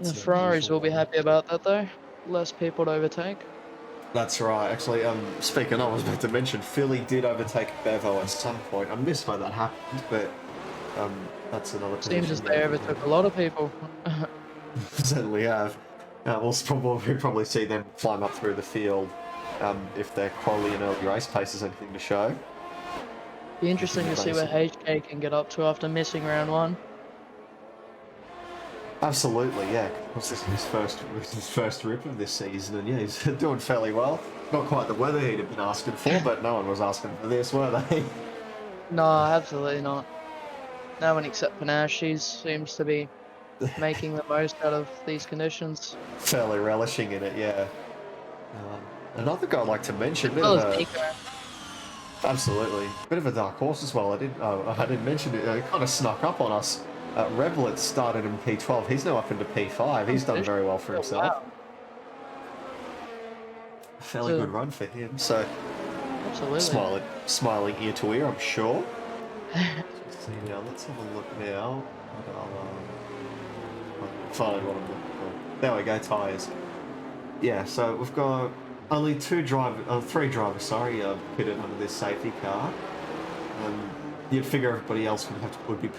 [SPEAKER 3] The Ferraris will be happy about that though. Less people to overtake.
[SPEAKER 2] That's right. Actually, speaking of, I was about to mention, Philly did overtake Bevo at some point. I missed when that happened, but that's another
[SPEAKER 3] Seems as they overtook a lot of people.
[SPEAKER 2] Certainly have. We'll probably see them climb up through the field if their quality and early race pace has anything to show.
[SPEAKER 3] Be interesting to see where HK can get up to after missing round 1.
[SPEAKER 2] Absolutely, yeah. This is his first rip of this season, and yeah, he's doing fairly well. Not quite the weather he'd have been asking for, but no one was asking for this, were they?
[SPEAKER 3] No, absolutely not. No one except Panache. He seems to be making the most out of these conditions.
[SPEAKER 2] Fairly relishing in it, yeah. Another guy I'd like to mention. Absolutely, bit of a dark horse as well. I didn't mention it. It kind of snuck up on us. Revlet started in P12. He's now up into P5. He's done very well for himself.
[SPEAKER 3] Wow.
[SPEAKER 2] Fairly good run for him. So,
[SPEAKER 3] absolutely.
[SPEAKER 2] Smiling ear to ear, I'm sure. Let's see now. Let's have a look now. Find what I'm looking for. There we go. Tyres. Yeah. So we've got only three drivers. Pitted under this safety car. You'd figure everybody else would be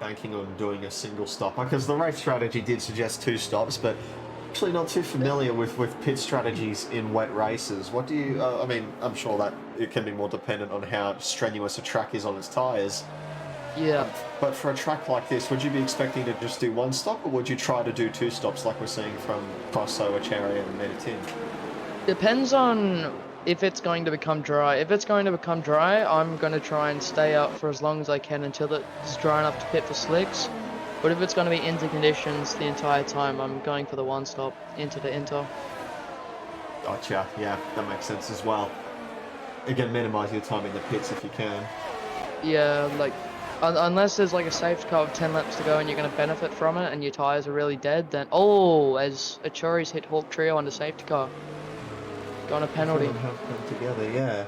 [SPEAKER 2] banking on doing a single stopper, because the race strategy did suggest 2 stops, but actually not too familiar with pit strategies in wet races. What do you? I mean, I'm sure that it can be more dependent on how strenuous a track is on its tyres.
[SPEAKER 3] Yeah.
[SPEAKER 2] But for a track like this, would you be expecting to just do 1 stop, or would you try to do 2 stops like we're seeing from Crosso, Achari, and Meditin?
[SPEAKER 3] Depends on if it's going to become dry. If it's going to become dry, I'm going to try and stay out for as long as I can until it's dry enough to pit for slicks. But if it's going to be into conditions the entire time, I'm going for the 1 stop into the inter.
[SPEAKER 2] Gotcha. Yeah, that makes sense as well. Again, minimise your time in the pits if you can.
[SPEAKER 3] Yeah, like, unless there's like a safety car with 10 laps to go and you're going to benefit from it and your tyres are really dead, then... Oh, as Achuri's hit Hawk Trio on the safety car. Got a penalty.
[SPEAKER 2] Have come together, yeah.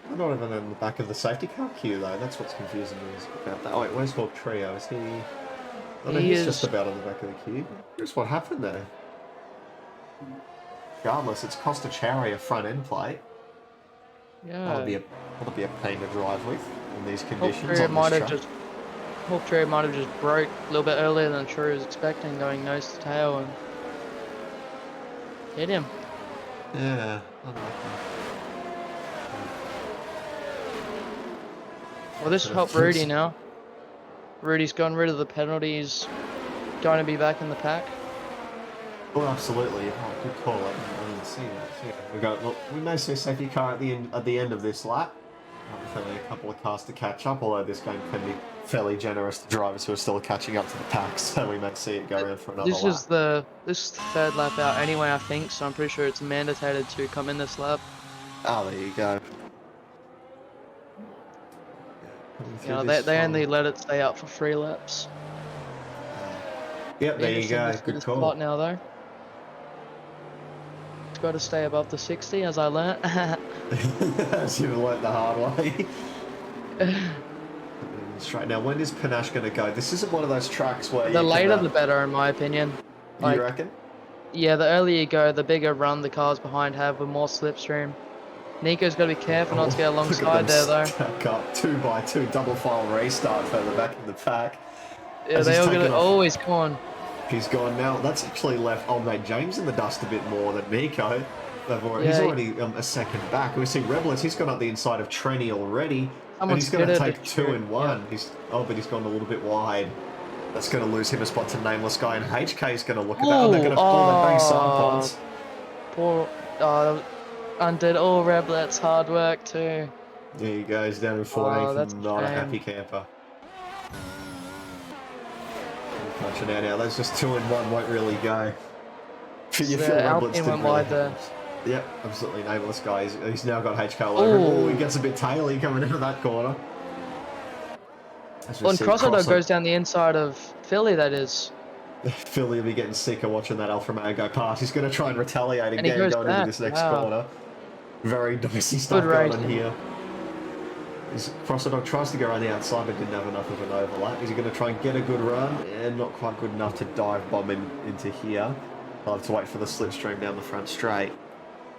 [SPEAKER 2] I'm not even in the back of the safety car queue though. That's what's confusing me about that. Oh wait, where's Hawk Trio? Is he? Oh no, he's just about on the back of the queue. Here's what happened there. Regardless, it's cost Achari a front end plate.
[SPEAKER 3] Yeah.
[SPEAKER 2] That'll be a pain to drive with in these conditions.
[SPEAKER 3] Hawk Trio might have just broke a little bit earlier than Achuri was expecting, going nose to tail and hit him.
[SPEAKER 2] Yeah.
[SPEAKER 3] Well, this helped Rudy now. Rudy's gotten rid of the penalties, going to be back in the pack.
[SPEAKER 2] Well, absolutely. Oh, good call. I didn't see that. We may see a safety car at the end of this lap. With only a couple of cars to catch up, although this game can be fairly generous to drivers who are still catching up to the pack, so we may see it go around for another lap.
[SPEAKER 3] This is the 3rd lap out anyway, I think, so I'm pretty sure it's mandated to come in this lap.
[SPEAKER 2] Oh, there you go.
[SPEAKER 3] You know, they only let it stay out for 3 laps.
[SPEAKER 2] Yep, there you go. Good call.
[SPEAKER 3] Spot now though. It's got to stay above the 60, as I learnt.
[SPEAKER 2] As you've learnt the hard way. Straight now, when is Panache going to go? This isn't one of those tracks where
[SPEAKER 3] the later the better, in my opinion. Like,
[SPEAKER 2] you reckon?
[SPEAKER 3] Yeah, the earlier you go, the bigger run the cars behind have with more slipstream. Nico's got to be careful not to get
[SPEAKER 2] Look at
[SPEAKER 3] alongside
[SPEAKER 2] them
[SPEAKER 3] there, though.
[SPEAKER 2] stack up 2x2 double file restart further back in the pack.
[SPEAKER 3] Yeah,
[SPEAKER 2] As
[SPEAKER 3] they
[SPEAKER 2] he's
[SPEAKER 3] all
[SPEAKER 2] taken
[SPEAKER 3] got to
[SPEAKER 2] off.
[SPEAKER 3] always gone.
[SPEAKER 2] He's gone now. That's actually left old mate James in the dust a bit more than Nico. He's
[SPEAKER 3] Yeah,
[SPEAKER 2] already a second back. We see Rebelers. He's gone up the inside of Trenny already, and
[SPEAKER 3] someone's
[SPEAKER 2] he's going to
[SPEAKER 3] pitted,
[SPEAKER 2] take
[SPEAKER 3] it's
[SPEAKER 2] 2
[SPEAKER 3] true.
[SPEAKER 2] in 1. But he's gone a little bit wide. That's going to lose him a spot to Nameless Guy, and HK is going to look at that. Oh, they're going to pull their bang side pods.
[SPEAKER 3] Poor, undid all Reblet's hard work too.
[SPEAKER 2] There he goes, down in 14th,
[SPEAKER 3] that's a
[SPEAKER 2] not a
[SPEAKER 3] shame.
[SPEAKER 2] happy camper. Punching out now. That's just 2 in 1, won't really go. You feel Reblet's did
[SPEAKER 3] went
[SPEAKER 2] really
[SPEAKER 3] wide there.
[SPEAKER 2] Yep, absolutely Nameless Guy. He's now got HK all over him. Oh, he gets a bit taily coming out of that corner.
[SPEAKER 3] Well, and Crossodog goes down the inside of Philly, that is.
[SPEAKER 2] Philly will be getting sicker watching that Alfa Romeo go past. He's going to try and retaliate
[SPEAKER 3] And he
[SPEAKER 2] again
[SPEAKER 3] goes
[SPEAKER 2] going
[SPEAKER 3] back.
[SPEAKER 2] into this next
[SPEAKER 3] Wow.
[SPEAKER 2] corner. Very dicey stuff
[SPEAKER 3] Good
[SPEAKER 2] going on
[SPEAKER 3] racing.
[SPEAKER 2] here. Crossodog tries to go around the outside but didn't have enough of an overlap. Is he going to try and get a good run? And not quite good enough to dive bomb him into here. I'll have to wait for the slipstream down the front straight.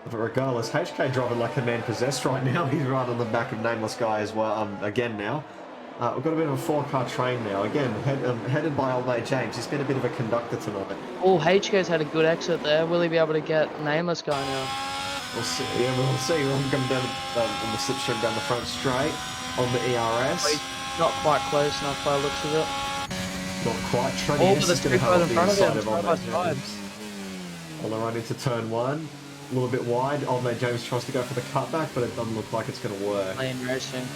[SPEAKER 2] But regardless, HK driving like a man possessed right now. He's right on the back of Nameless Guy as well, again now. We've got a bit of a 4-car train now. Again, headed by old mate James. He's been a bit of a conductor tonight.
[SPEAKER 3] Oh, HK's had a good exit there. Will he be able to get Nameless Guy now?
[SPEAKER 2] We'll see. Yeah, we'll see. We'll come down on the slipstream down the front straight on the ERS.
[SPEAKER 3] Oh, he's not quite close enough by the looks of it.
[SPEAKER 2] Not quite. Trenny
[SPEAKER 3] Oh,
[SPEAKER 2] is
[SPEAKER 3] but the
[SPEAKER 2] going to
[SPEAKER 3] two
[SPEAKER 2] have
[SPEAKER 3] cars
[SPEAKER 2] up
[SPEAKER 3] in
[SPEAKER 2] the
[SPEAKER 3] front of
[SPEAKER 2] inside
[SPEAKER 3] him,
[SPEAKER 2] of old
[SPEAKER 3] side
[SPEAKER 2] mate
[SPEAKER 3] by side.
[SPEAKER 2] James. On the run into turn 1. A little bit wide. Old mate James tries to go for the cutback, but it doesn't look like it's going to work.
[SPEAKER 3] Lane racing.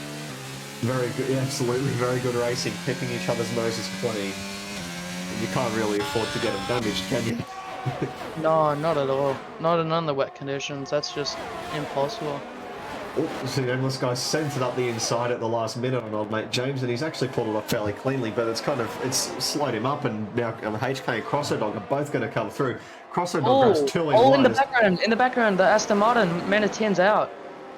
[SPEAKER 2] Very good, yeah, absolutely, very good racing, picking each other's noses clean. And you can't really afford to get them damaged, can you?
[SPEAKER 3] No, not at all. Not in none of the wet conditions. That's just impossible.
[SPEAKER 2] Oh, see, Nameless Guy sent it up the inside at the last minute on old mate James, and he's actually pulled it off fairly cleanly, but it's slowed him up, and now HK and Crossodog are both going to come through. Crossodog grabs 2 in 1.
[SPEAKER 3] In the background, the Aston Martin, Manatin's out.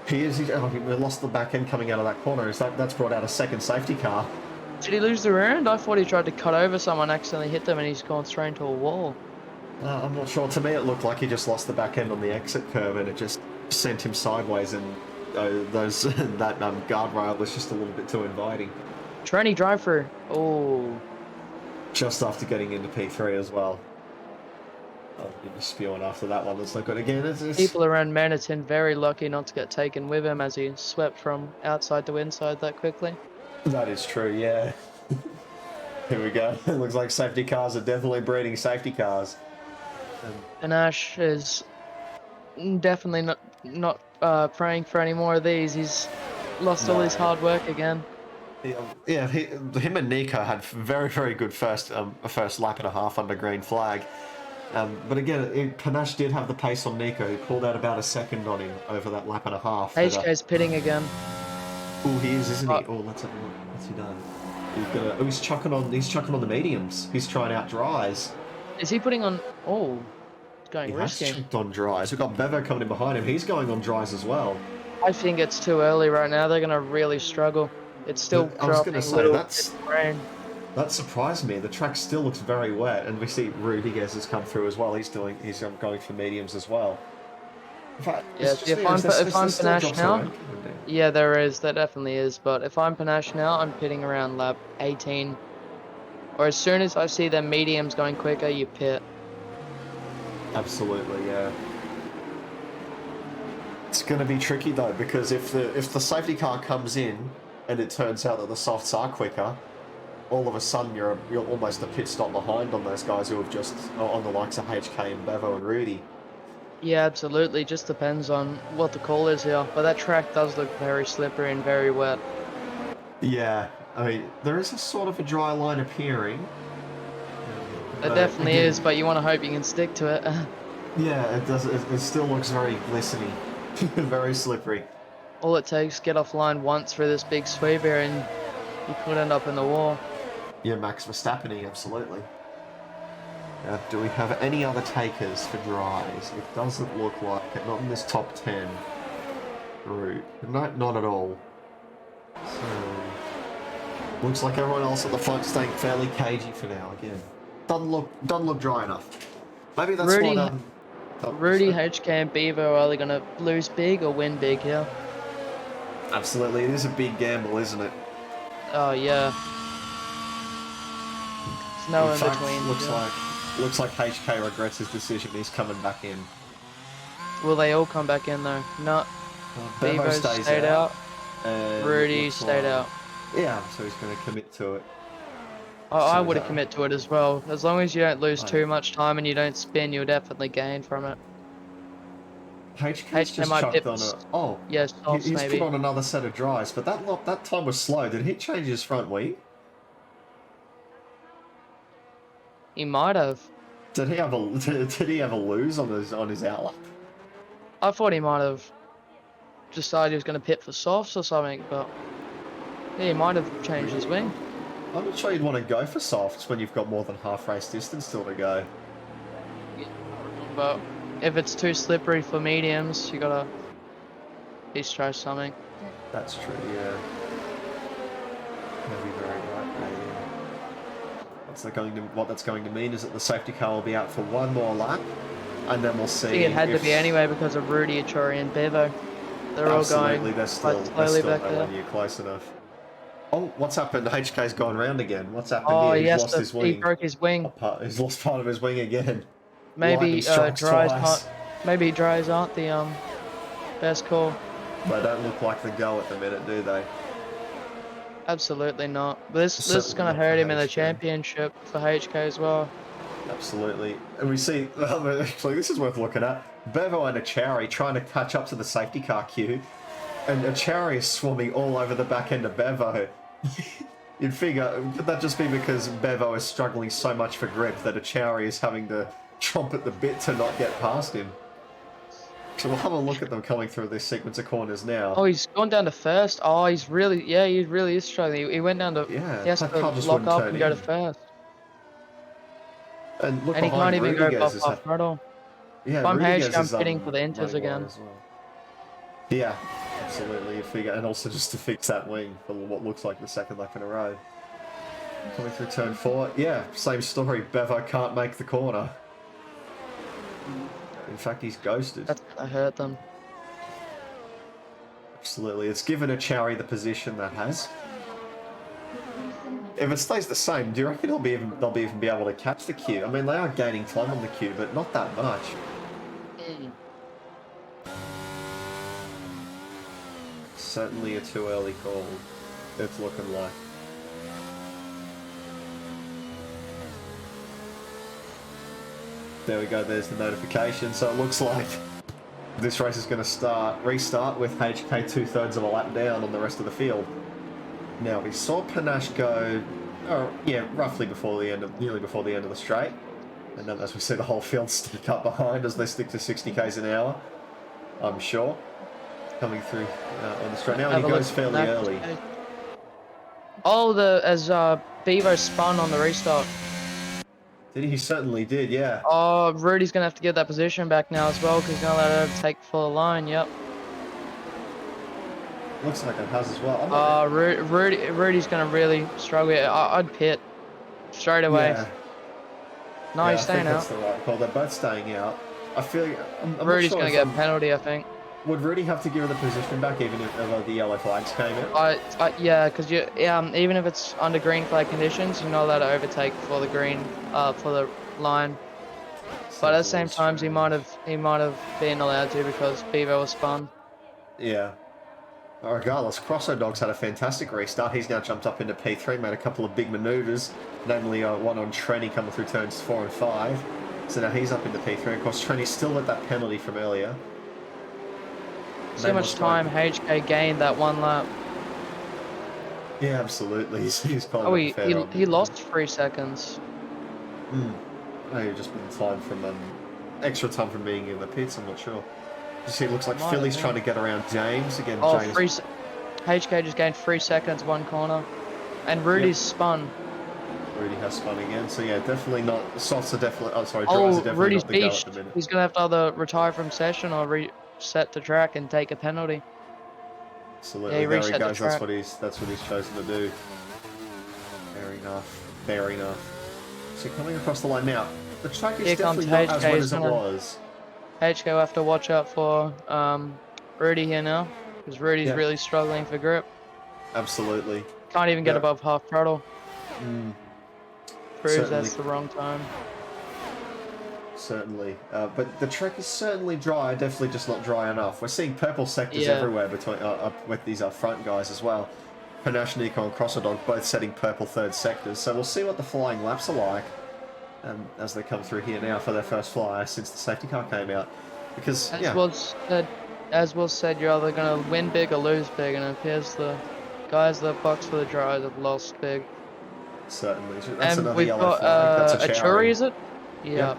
[SPEAKER 2] He lost the back end coming out of that corner. That's brought out a second safety car.
[SPEAKER 3] Did he lose the round? I thought he tried to cut over someone, accidentally hit them, and he's gone straight into a wall.
[SPEAKER 2] I'm not sure. To me, it looked like he just lost the back end on the exit curve, and it just sent him sideways, and that guardrail was just a little bit too inviting.
[SPEAKER 3] Trenny drive through. Oh.
[SPEAKER 2] Just after getting into P3 as well. Oh, he was spewing after that one. Let's look at it again.
[SPEAKER 3] People around Manitin very lucky not to get taken with him as he swept from outside to inside that quickly.
[SPEAKER 2] That is true, yeah. Here we go. It looks like safety cars are definitely breeding safety cars.
[SPEAKER 3] And Ash is definitely not praying for any more of these. He's lost all his hard work again.
[SPEAKER 2] Yeah, him and Nico had very, very good first lap and a half under green flag. But again, Panache did have the pace on Nico. He pulled out about a second on him over that lap and a half.
[SPEAKER 3] HK's pitting again.
[SPEAKER 2] Oh, he is, isn't he? Oh, let's have a look. What's he done? He's chucking on the mediums. He's trying out dries.
[SPEAKER 3] Is he putting on? Oh, he's going risky.
[SPEAKER 2] He has chucked on dries. We've got Bevo coming in behind him. He's going on dries as well.
[SPEAKER 3] I think it's too early right now. They're going to really struggle. It's still
[SPEAKER 2] I was going to say
[SPEAKER 3] dropping rain.
[SPEAKER 2] that surprised me. The track still looks very wet, and we see Rodriguez has come through as well. He's going for mediums as well. In fact,
[SPEAKER 3] Yeah, if I'm Panache now, yeah, there definitely is. But if I'm Panache now, I'm pitting around lap 18. Or as soon as I see them mediums going quicker, you pit.
[SPEAKER 2] Absolutely, yeah. It's going to be tricky though, because if the safety car comes in and it turns out that the softs are quicker, all of a sudden you're almost a pit stop behind on those guys who have just on the likes of HK and Bevo and Rudy.
[SPEAKER 3] Yeah, absolutely. Just depends on what the call is here. But that track does look very slippery and very wet.
[SPEAKER 2] Yeah, I mean, there is a sort of a dry line appearing.
[SPEAKER 3] It definitely is, but you want to hope you can stick to it.
[SPEAKER 2] Yeah, it does. It still looks very glistening, very slippery.
[SPEAKER 3] All it takes, get offline once for this big sweep here and you could end up in the wall.
[SPEAKER 2] Yeah, Max Verstappen, absolutely. Do we have any other takers for dries? It doesn't look like it, not in this top 10 route. No, not at all. So, looks like everyone else at the front staying fairly cagey for now again. Doesn't look dry enough. Maybe that's
[SPEAKER 3] Rudy,
[SPEAKER 2] what
[SPEAKER 3] Rudy, HK, and Bevo are either going to lose big or win big here.
[SPEAKER 2] Absolutely, it is a big gamble, isn't it?
[SPEAKER 3] Oh yeah. There's no in
[SPEAKER 2] fact,
[SPEAKER 3] between.
[SPEAKER 2] looks like HK regrets his decision. He's coming back in.
[SPEAKER 3] Will they all come back in though? No.
[SPEAKER 2] Bevo
[SPEAKER 3] Bevo stayed out.
[SPEAKER 2] And
[SPEAKER 3] Rudy stayed out.
[SPEAKER 2] Yeah, so he's going to commit to it.
[SPEAKER 3] I would have commit to it as well. As long as you don't lose too much time and you don't spin, you'll definitely gain from it.
[SPEAKER 2] HK's just chucked on a... Oh,
[SPEAKER 3] yes,
[SPEAKER 2] he's
[SPEAKER 3] maybe.
[SPEAKER 2] put on another set of dries, but that time was slow. Did he change his front wing?
[SPEAKER 3] He might have.
[SPEAKER 2] Did he have a lose on his outlap?
[SPEAKER 3] I thought he might have decided he was going to pit for softs or something, but yeah, he might have changed his wing.
[SPEAKER 2] I'm not sure you'd want to go for softs when you've got more than half race distance still to go.
[SPEAKER 3] Yeah, but if it's too slippery for mediums, you gotta at least try something.
[SPEAKER 2] That's true, yeah. You'll be very right there, yeah. What that's going to mean is that the safety car will be out for one more lap, and then we'll see.
[SPEAKER 3] I think it had to be anyway because of Rudy, Achori, and Bevo. They're all going
[SPEAKER 2] they're still nowhere near close enough. Oh, what's happened? HK's gone round again. What's happened here? He's lost his wing.
[SPEAKER 3] He broke his wing.
[SPEAKER 2] He's lost part of his wing again.
[SPEAKER 3] Maybe maybe dries aren't the best call.
[SPEAKER 2] They don't look like the go at the minute, do they?
[SPEAKER 3] Absolutely not. This is going to hurt him in the championship for HK as well.
[SPEAKER 2] Absolutely. And we see, actually, this is worth looking at. Bevo and Achari trying to catch up to the safety car queue. And Achari is swarming all over the back end of Bevo. You'd figure, could that just be because Bevo is struggling so much for grip that Achari is having to chomp at the bit to not get past him? So we'll have a look at them coming through this sequence of corners now.
[SPEAKER 3] Oh, he's gone down to first. Oh, he really is struggling. He went down to, he has to lock up and go to first.
[SPEAKER 2] And look,
[SPEAKER 3] and he can't even go off throttle.
[SPEAKER 2] Yeah,
[SPEAKER 3] if I'm HK, I'm pitting for the inters again.
[SPEAKER 2] Well. Yeah, absolutely. And also just to fix that wing for what looks like the second lap in a row. Coming through turn 4. Yeah, same story. Bevo can't make the corner. In fact, he's ghosted.
[SPEAKER 3] That's gonna hurt them.
[SPEAKER 2] Absolutely. It's given Achari the position that has. If it stays the same, do you reckon they'll even be able to catch the queue? I mean, they are gaining time on the queue, but not that much. Certainly a too early call, it's looking like. There we go, there's the notification. So it looks like this race is going to restart with HK 2/3 of a lap down on the rest of the field. Now, we saw Panache go, roughly nearly before the end of the straight. And then as we see the whole field stick up behind as they stick to 60 k's an hour, I'm sure. Coming through on the straight now, and he goes fairly early.
[SPEAKER 3] Oh, as Bevo spun on the restart.
[SPEAKER 2] He certainly did, yeah.
[SPEAKER 3] Oh, Rudy's going to have to get that position back now as well, because he's not allowed to overtake for the line, yep.
[SPEAKER 2] Looks like it has as well.
[SPEAKER 3] Rudy's going to really struggle. I'd pit straight away.
[SPEAKER 2] Yeah.
[SPEAKER 3] No, he's staying out.
[SPEAKER 2] That's the right call. They're both staying out. I feel like
[SPEAKER 3] Rudy's going to get a penalty, I think.
[SPEAKER 2] Would Rudy have to give her the position back even if the yellow flags came in?
[SPEAKER 3] Yeah, because even if it's under green flag conditions, you're not allowed to overtake for the green for the line. But at the same time, he might have been allowed to because Bevo was spun.
[SPEAKER 2] Yeah. Regardless, Crosso Dog's had a fantastic restart. He's now jumped up into P3, made a couple of big manoeuvres, namely one on Trenny coming through turns 4 and 5. So now he's up into P3. Of course, Trenny's still with that penalty from earlier.
[SPEAKER 3] See how much time HK gained that one lap.
[SPEAKER 2] Yeah, absolutely. He's quite
[SPEAKER 3] he lost 3 seconds.
[SPEAKER 2] Maybe just been time from extra time from being in the pits, I'm not sure. You see, it looks like Philly's trying to get around James again.
[SPEAKER 3] Oh,
[SPEAKER 2] James.
[SPEAKER 3] HK just gained 3 seconds, one corner, and Rudy's spun.
[SPEAKER 2] Rudy has spun again, so yeah, definitely not. Softs are definitely. Oh, sorry, dries are definitely
[SPEAKER 3] Rudy's
[SPEAKER 2] not the go
[SPEAKER 3] beached.
[SPEAKER 2] at the minute.
[SPEAKER 3] He's gonna have to either retire from session or reset the track and take a penalty.
[SPEAKER 2] Absolutely,
[SPEAKER 3] yeah,
[SPEAKER 2] there he goes. That's what he's chosen to do. Fair enough. So coming across the line now, the track is definitely not as wet as it was.
[SPEAKER 3] HK will have to watch out for Rudy here now, because Rudy's
[SPEAKER 2] Yeah.
[SPEAKER 3] really struggling for grip.
[SPEAKER 2] Absolutely.
[SPEAKER 3] Can't even get above half throttle. Proves
[SPEAKER 2] Certainly.
[SPEAKER 3] that's the wrong time.
[SPEAKER 2] Certainly. But the track is certainly dry, definitely just not dry enough. We're seeing purple sectors everywhere between with these front guys as well. Panache, Nico, and Crossadog both setting purple third sectors. So we'll see what the flying laps are like as they come through here now for their first fly since the safety car came out. Because,
[SPEAKER 3] As was said, you're either going to win big or lose big, and it appears the guys that box for the dries have lost big.
[SPEAKER 2] Certainly. That's
[SPEAKER 3] And
[SPEAKER 2] another
[SPEAKER 3] we've
[SPEAKER 2] yellow
[SPEAKER 3] got
[SPEAKER 2] flag. That's a
[SPEAKER 3] Churi, is it? Yeah.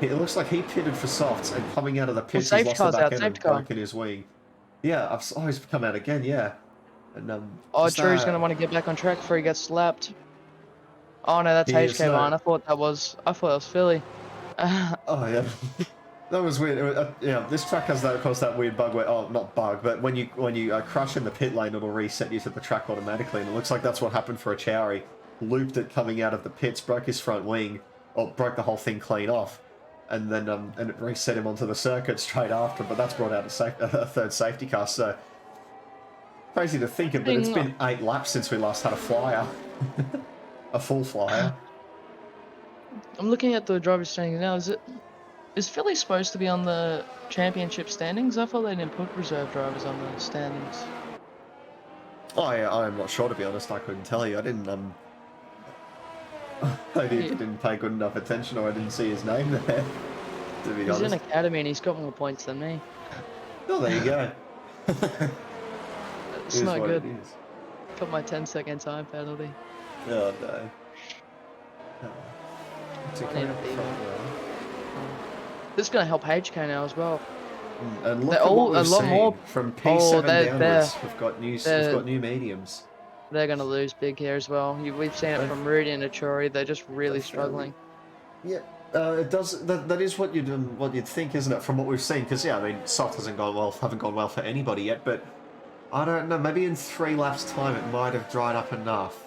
[SPEAKER 2] It looks like he pitted for softs, and coming out of the pits, he's
[SPEAKER 3] safety
[SPEAKER 2] lost the
[SPEAKER 3] car's
[SPEAKER 2] back
[SPEAKER 3] out,
[SPEAKER 2] end and
[SPEAKER 3] safety car.
[SPEAKER 2] broken his wing. Yeah, he's come out again, yeah. And,
[SPEAKER 3] Churi's going to want to get back on track before he gets slapped. Oh no, that's HK Barn. I thought that was Philly.
[SPEAKER 2] Oh yeah. That was weird. Yeah, this track has that, of course, that weird bug where, not bug, but when you crush in the pit lane, it'll reset you to the track automatically, and it looks like that's what happened for a Chowry. Looped it coming out of the pits, broke his front wing, or broke the whole thing clean off, and then and it reset him onto the circuit straight after. But that's brought out a third safety car. So crazy to think of, but it's been 8 laps since we last had a flyer, a full flyer.
[SPEAKER 3] I'm looking at the driver's standings now. Is Philly supposed to be on the championship standings? I thought they didn't put reserve drivers on the standings.
[SPEAKER 2] Oh yeah, I'm not sure, to be honest. I couldn't tell you. I didn't I didn't pay good enough attention, or I didn't see his name there, to be honest.
[SPEAKER 3] He's in academy and he's got more points than me.
[SPEAKER 2] Oh, there you go.
[SPEAKER 3] It's not good. Got my 10-second time penalty.
[SPEAKER 2] Oh no.
[SPEAKER 3] This is going to help HK now as well.
[SPEAKER 2] And look at what we've seen.
[SPEAKER 3] More
[SPEAKER 2] from P7 downwards. We've got new mediums.
[SPEAKER 3] They're going to lose big here as well. We've seen it from Rudy and Achuri. They're just really struggling.
[SPEAKER 2] Yeah, it does. That is what you'd think, isn't it? From what we've seen, because yeah, I mean, soft haven't gone well for anybody yet. But I don't know. Maybe in 3 laps' time, it might have dried up enough.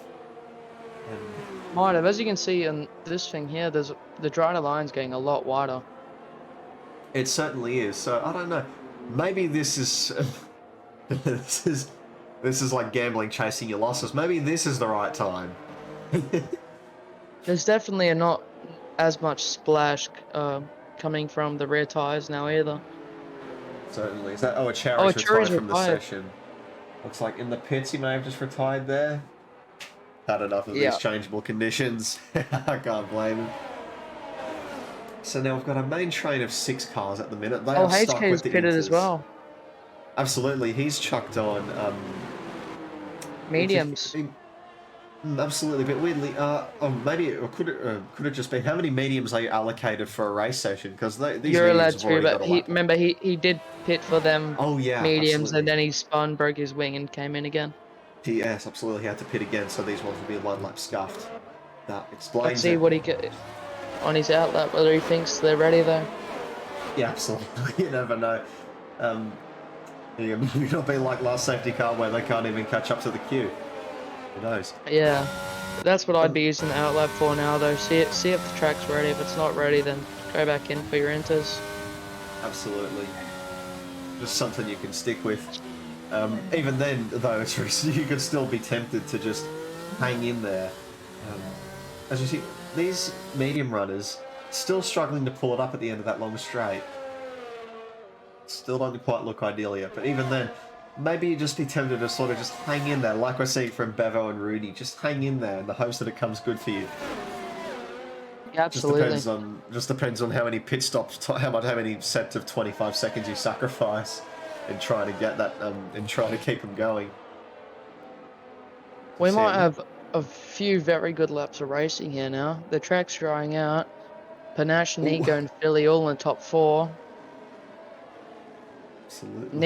[SPEAKER 3] Might have. As you can see in this thing here, the drier line's getting a lot wider.
[SPEAKER 2] It certainly is. So I don't know. Maybe this is this is like gambling, chasing your losses. Maybe this is the right time.
[SPEAKER 3] There's definitely not as much splash coming from the rear tires now either.
[SPEAKER 2] Certainly. Is that a Chowry's retired from the session? Looks like in the pits he may have just retired there. Had enough of these changeable conditions. I can't blame him. So now we've got a main train of 6 cars at the minute. They are stuck
[SPEAKER 3] HK
[SPEAKER 2] with
[SPEAKER 3] is
[SPEAKER 2] the
[SPEAKER 3] pitted
[SPEAKER 2] Inters.
[SPEAKER 3] as well.
[SPEAKER 2] Absolutely, he's chucked on
[SPEAKER 3] mediums.
[SPEAKER 2] Absolutely, but weirdly, maybe it could it just be how many mediums are you allocated for a race session? Because these
[SPEAKER 3] you're allowed
[SPEAKER 2] to,
[SPEAKER 3] but remember he did pit for them.
[SPEAKER 2] Oh yeah,
[SPEAKER 3] mediums,
[SPEAKER 2] absolutely.
[SPEAKER 3] And then he spun, broke his wing, and came in again.
[SPEAKER 2] Yes, absolutely, he had to pit again, so these ones will be a 1-lap scuffed. That explains.
[SPEAKER 3] Let's see what he get on his outlap. Whether he thinks they're ready though.
[SPEAKER 2] Yeah, absolutely. You never know. Yeah, maybe not be like last safety car where they can't even catch up to the queue. Who knows?
[SPEAKER 3] Yeah, that's what I'd be using the outlap for now though. See if the track's ready. If it's not ready, then go back in for your inters.
[SPEAKER 2] Absolutely. Just something you can stick with. Even then, though, you could still be tempted to just hang in there. As you see, these medium runners still struggling to pull it up at the end of that long straight. Still don't quite look ideal yet, but even then, maybe you just be tempted to sort of just hang in there, like we're seeing from Bevo and Rudy. Just hang in there in the hopes that it comes good for you.
[SPEAKER 3] Yeah, absolutely.
[SPEAKER 2] Just depends on how many pit stops, how many sets of 25 seconds you sacrifice in trying to get that, in trying to keep them going.
[SPEAKER 3] We might have a few very good laps of racing here now. The track's drying out. Panache, Nico, and Philly all in the top 4.
[SPEAKER 2] Absolutely.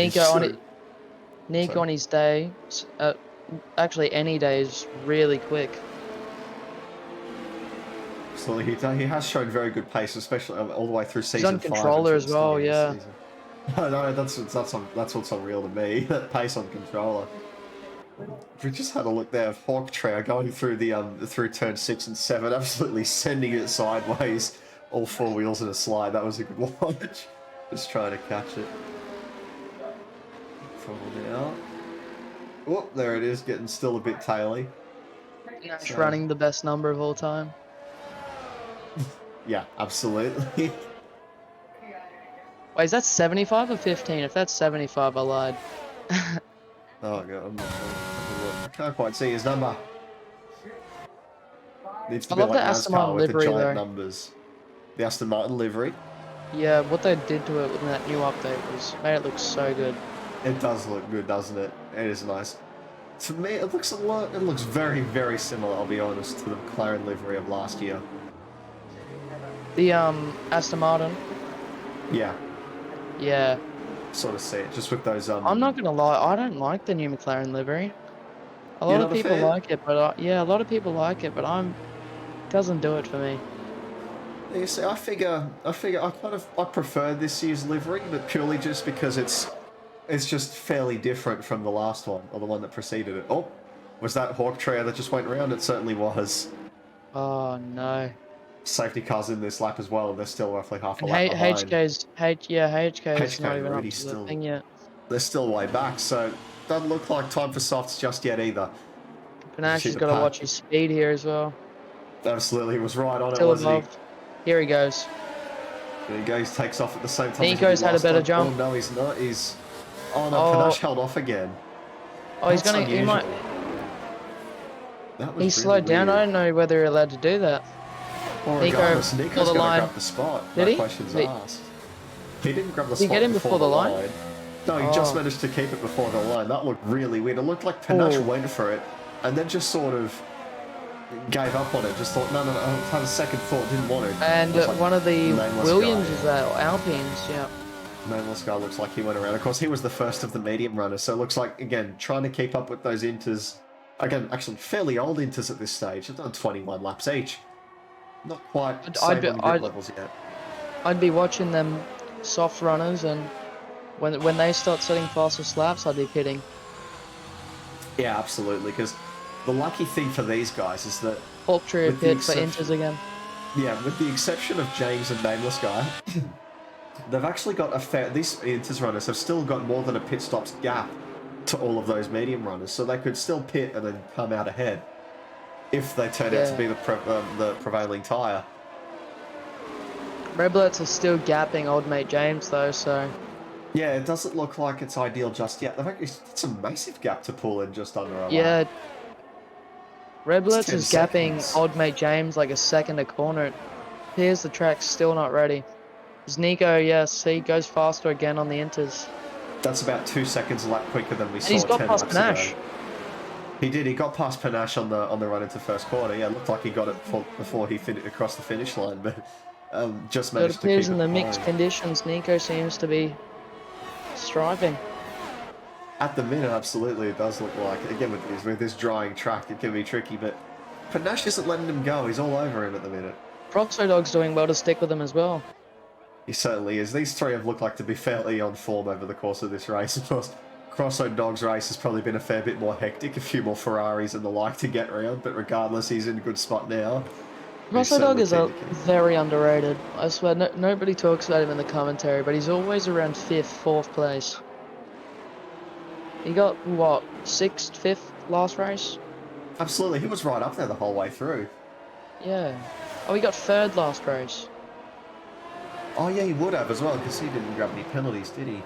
[SPEAKER 3] Nico on his day, actually any day, is really quick.
[SPEAKER 2] Absolutely, he has shown very good pace, especially all the way through season 5.
[SPEAKER 3] He's on controller as well, yeah.
[SPEAKER 2] No, that's what's unreal to me. That pace on controller. We just had a look there of Hawk Trow going through the through turn 6 and 7, absolutely sending it sideways, all 4 wheels in a slide. That was a good watch. Just trying to catch it. Throttle now. Oh, there it is, getting still a bit taily.
[SPEAKER 3] Nash
[SPEAKER 2] So-
[SPEAKER 3] running the best number of all time.
[SPEAKER 2] Yeah, absolutely.
[SPEAKER 3] Wait, is that 75 or 15? If that's 75, I lied.
[SPEAKER 2] Oh god, I'm not sure. I can't quite see his number. Needs to
[SPEAKER 3] I
[SPEAKER 2] be
[SPEAKER 3] love
[SPEAKER 2] like
[SPEAKER 3] the Aston
[SPEAKER 2] NASCAR
[SPEAKER 3] Martin
[SPEAKER 2] with the
[SPEAKER 3] livery,
[SPEAKER 2] giant
[SPEAKER 3] though.
[SPEAKER 2] numbers. The Aston Martin livery.
[SPEAKER 3] Yeah, what they did to it with that new update was made it look so good.
[SPEAKER 2] It does look good, doesn't it? It is nice. To me, it looks a lot. It looks very, very similar. I'll be honest to the McLaren livery of last year.
[SPEAKER 3] The Aston Martin,
[SPEAKER 2] Yeah,
[SPEAKER 3] yeah.
[SPEAKER 2] sort of see it just with those.
[SPEAKER 3] I'm not gonna lie, I don't like the new McLaren livery. A
[SPEAKER 2] You're
[SPEAKER 3] lot of
[SPEAKER 2] not a
[SPEAKER 3] people
[SPEAKER 2] fan?
[SPEAKER 3] like it, but yeah, a lot of people like it, but doesn't do it for me.
[SPEAKER 2] You see, I figure I prefer this year's livery, but purely just because it's just fairly different from the last one or the one that preceded it. Oh, was that Hawk trio that just went round? It certainly was.
[SPEAKER 3] Oh no.
[SPEAKER 2] Safety cars in this lap as well, and they're still roughly half a
[SPEAKER 3] And
[SPEAKER 2] lap behind.
[SPEAKER 3] HK's not
[SPEAKER 2] HK
[SPEAKER 3] even up
[SPEAKER 2] really
[SPEAKER 3] to the
[SPEAKER 2] still,
[SPEAKER 3] thing yet.
[SPEAKER 2] they're still way back, so doesn't look like time for softs just yet either.
[SPEAKER 3] Panache
[SPEAKER 2] See
[SPEAKER 3] has
[SPEAKER 2] the
[SPEAKER 3] got to
[SPEAKER 2] pack.
[SPEAKER 3] watch his speed here as well.
[SPEAKER 2] Absolutely, he was right on it,
[SPEAKER 3] Still
[SPEAKER 2] wasn't
[SPEAKER 3] above. Here he goes.
[SPEAKER 2] he? There he goes, takes off at the same time.
[SPEAKER 3] Nico's
[SPEAKER 2] as he did
[SPEAKER 3] had a
[SPEAKER 2] last
[SPEAKER 3] better
[SPEAKER 2] time.
[SPEAKER 3] jump.
[SPEAKER 2] Oh no, he's not. He's oh no,
[SPEAKER 3] Oh.
[SPEAKER 2] Panache held off again.
[SPEAKER 3] Oh, he's
[SPEAKER 2] That's
[SPEAKER 3] gonna. He
[SPEAKER 2] unusual.
[SPEAKER 3] might.
[SPEAKER 2] That was
[SPEAKER 3] He
[SPEAKER 2] really
[SPEAKER 3] slowed down. I
[SPEAKER 2] weird.
[SPEAKER 3] don't know whether you're allowed to do that.
[SPEAKER 2] Well,
[SPEAKER 3] Nico
[SPEAKER 2] regardless,
[SPEAKER 3] for
[SPEAKER 2] Nico's
[SPEAKER 3] the
[SPEAKER 2] going to
[SPEAKER 3] line.
[SPEAKER 2] grab the spot.
[SPEAKER 3] Did
[SPEAKER 2] No
[SPEAKER 3] he?
[SPEAKER 2] questions
[SPEAKER 3] Did he-
[SPEAKER 2] asked. He didn't grab the
[SPEAKER 3] Did he
[SPEAKER 2] spot
[SPEAKER 3] get him
[SPEAKER 2] before the line. No, he just
[SPEAKER 3] Oh.
[SPEAKER 2] managed to keep it before the line. That looked really weird. It looked like Panache
[SPEAKER 3] Oh.
[SPEAKER 2] went for it and then just sort of gave up on it. Just thought, no, had a second thought, didn't want to.
[SPEAKER 3] And
[SPEAKER 2] Looks like
[SPEAKER 3] one of the
[SPEAKER 2] nameless
[SPEAKER 3] Williams
[SPEAKER 2] guy.
[SPEAKER 3] is Alpines, yeah.
[SPEAKER 2] Nameless guy looks like he went around. Of course, he was the first of the medium runners, so it looks like, again, trying to keep up with those inters. Again, actually, fairly old inters at this stage. They've done 21 laps each. Not quite
[SPEAKER 3] I'd
[SPEAKER 2] same on grid levels yet.
[SPEAKER 3] I'd be watching them soft runners, and when they start setting fastest laps, I'd be pitting.
[SPEAKER 2] Yeah, absolutely, because the lucky thing for these guys is that,
[SPEAKER 3] Poultry
[SPEAKER 2] With the
[SPEAKER 3] pit for
[SPEAKER 2] exception-
[SPEAKER 3] inters again.
[SPEAKER 2] yeah, with the exception of James and Nameless Guy, they've actually got these Inters runners have still got more than a pit stops gap to all of those medium runners, so they could still pit and then come out ahead if they turn out to
[SPEAKER 3] Yeah.
[SPEAKER 2] be the prevailing tyre.
[SPEAKER 3] Reblets are still gapping old mate James though, so
[SPEAKER 2] Yeah, it doesn't look like it's ideal just yet. They've actually, it's a massive gap to pull in just under a lap.
[SPEAKER 3] yeah. Reblets
[SPEAKER 2] 10
[SPEAKER 3] is gapping
[SPEAKER 2] seconds.
[SPEAKER 3] old mate James like a second a corner. It appears the track's still not ready. As Nico, yes, he goes faster again on the inters.
[SPEAKER 2] That's about 2 seconds a lap quicker than we
[SPEAKER 3] And
[SPEAKER 2] saw
[SPEAKER 3] he's got
[SPEAKER 2] 10
[SPEAKER 3] past
[SPEAKER 2] laps
[SPEAKER 3] Panache.
[SPEAKER 2] ago. He did. He got past Panache on the run into first quarter. Yeah, it looked like he got it before he across the finish line, but just
[SPEAKER 3] But it
[SPEAKER 2] managed to keep
[SPEAKER 3] appears
[SPEAKER 2] it
[SPEAKER 3] in the
[SPEAKER 2] behind.
[SPEAKER 3] mixed conditions, Nico seems to be striving.
[SPEAKER 2] At the minute, absolutely, it does look like. Again, with this drying track, it can be tricky, but Panache isn't letting him go. He's all over him at the minute.
[SPEAKER 3] Proxo Dog's doing well to stick with him as well.
[SPEAKER 2] He certainly is. These three have looked like to be fairly on form over the course of this race. Of course, Crosso Dog's race has probably been a fair bit more hectic, a few more Ferraris and the like to get around, but regardless, he's in a good spot now.
[SPEAKER 3] Proxo Dog is
[SPEAKER 2] certainly
[SPEAKER 3] very underrated. I swear, nobody talks about him in the commentary, but he's always around 5th, 4th place. He got, what, 6th, 5th last race?
[SPEAKER 2] Absolutely, he was right up there the whole way through.
[SPEAKER 3] Yeah. Oh, he got 3rd last race.
[SPEAKER 2] Oh yeah, he would have as well, because he didn't grab any penalties, did he?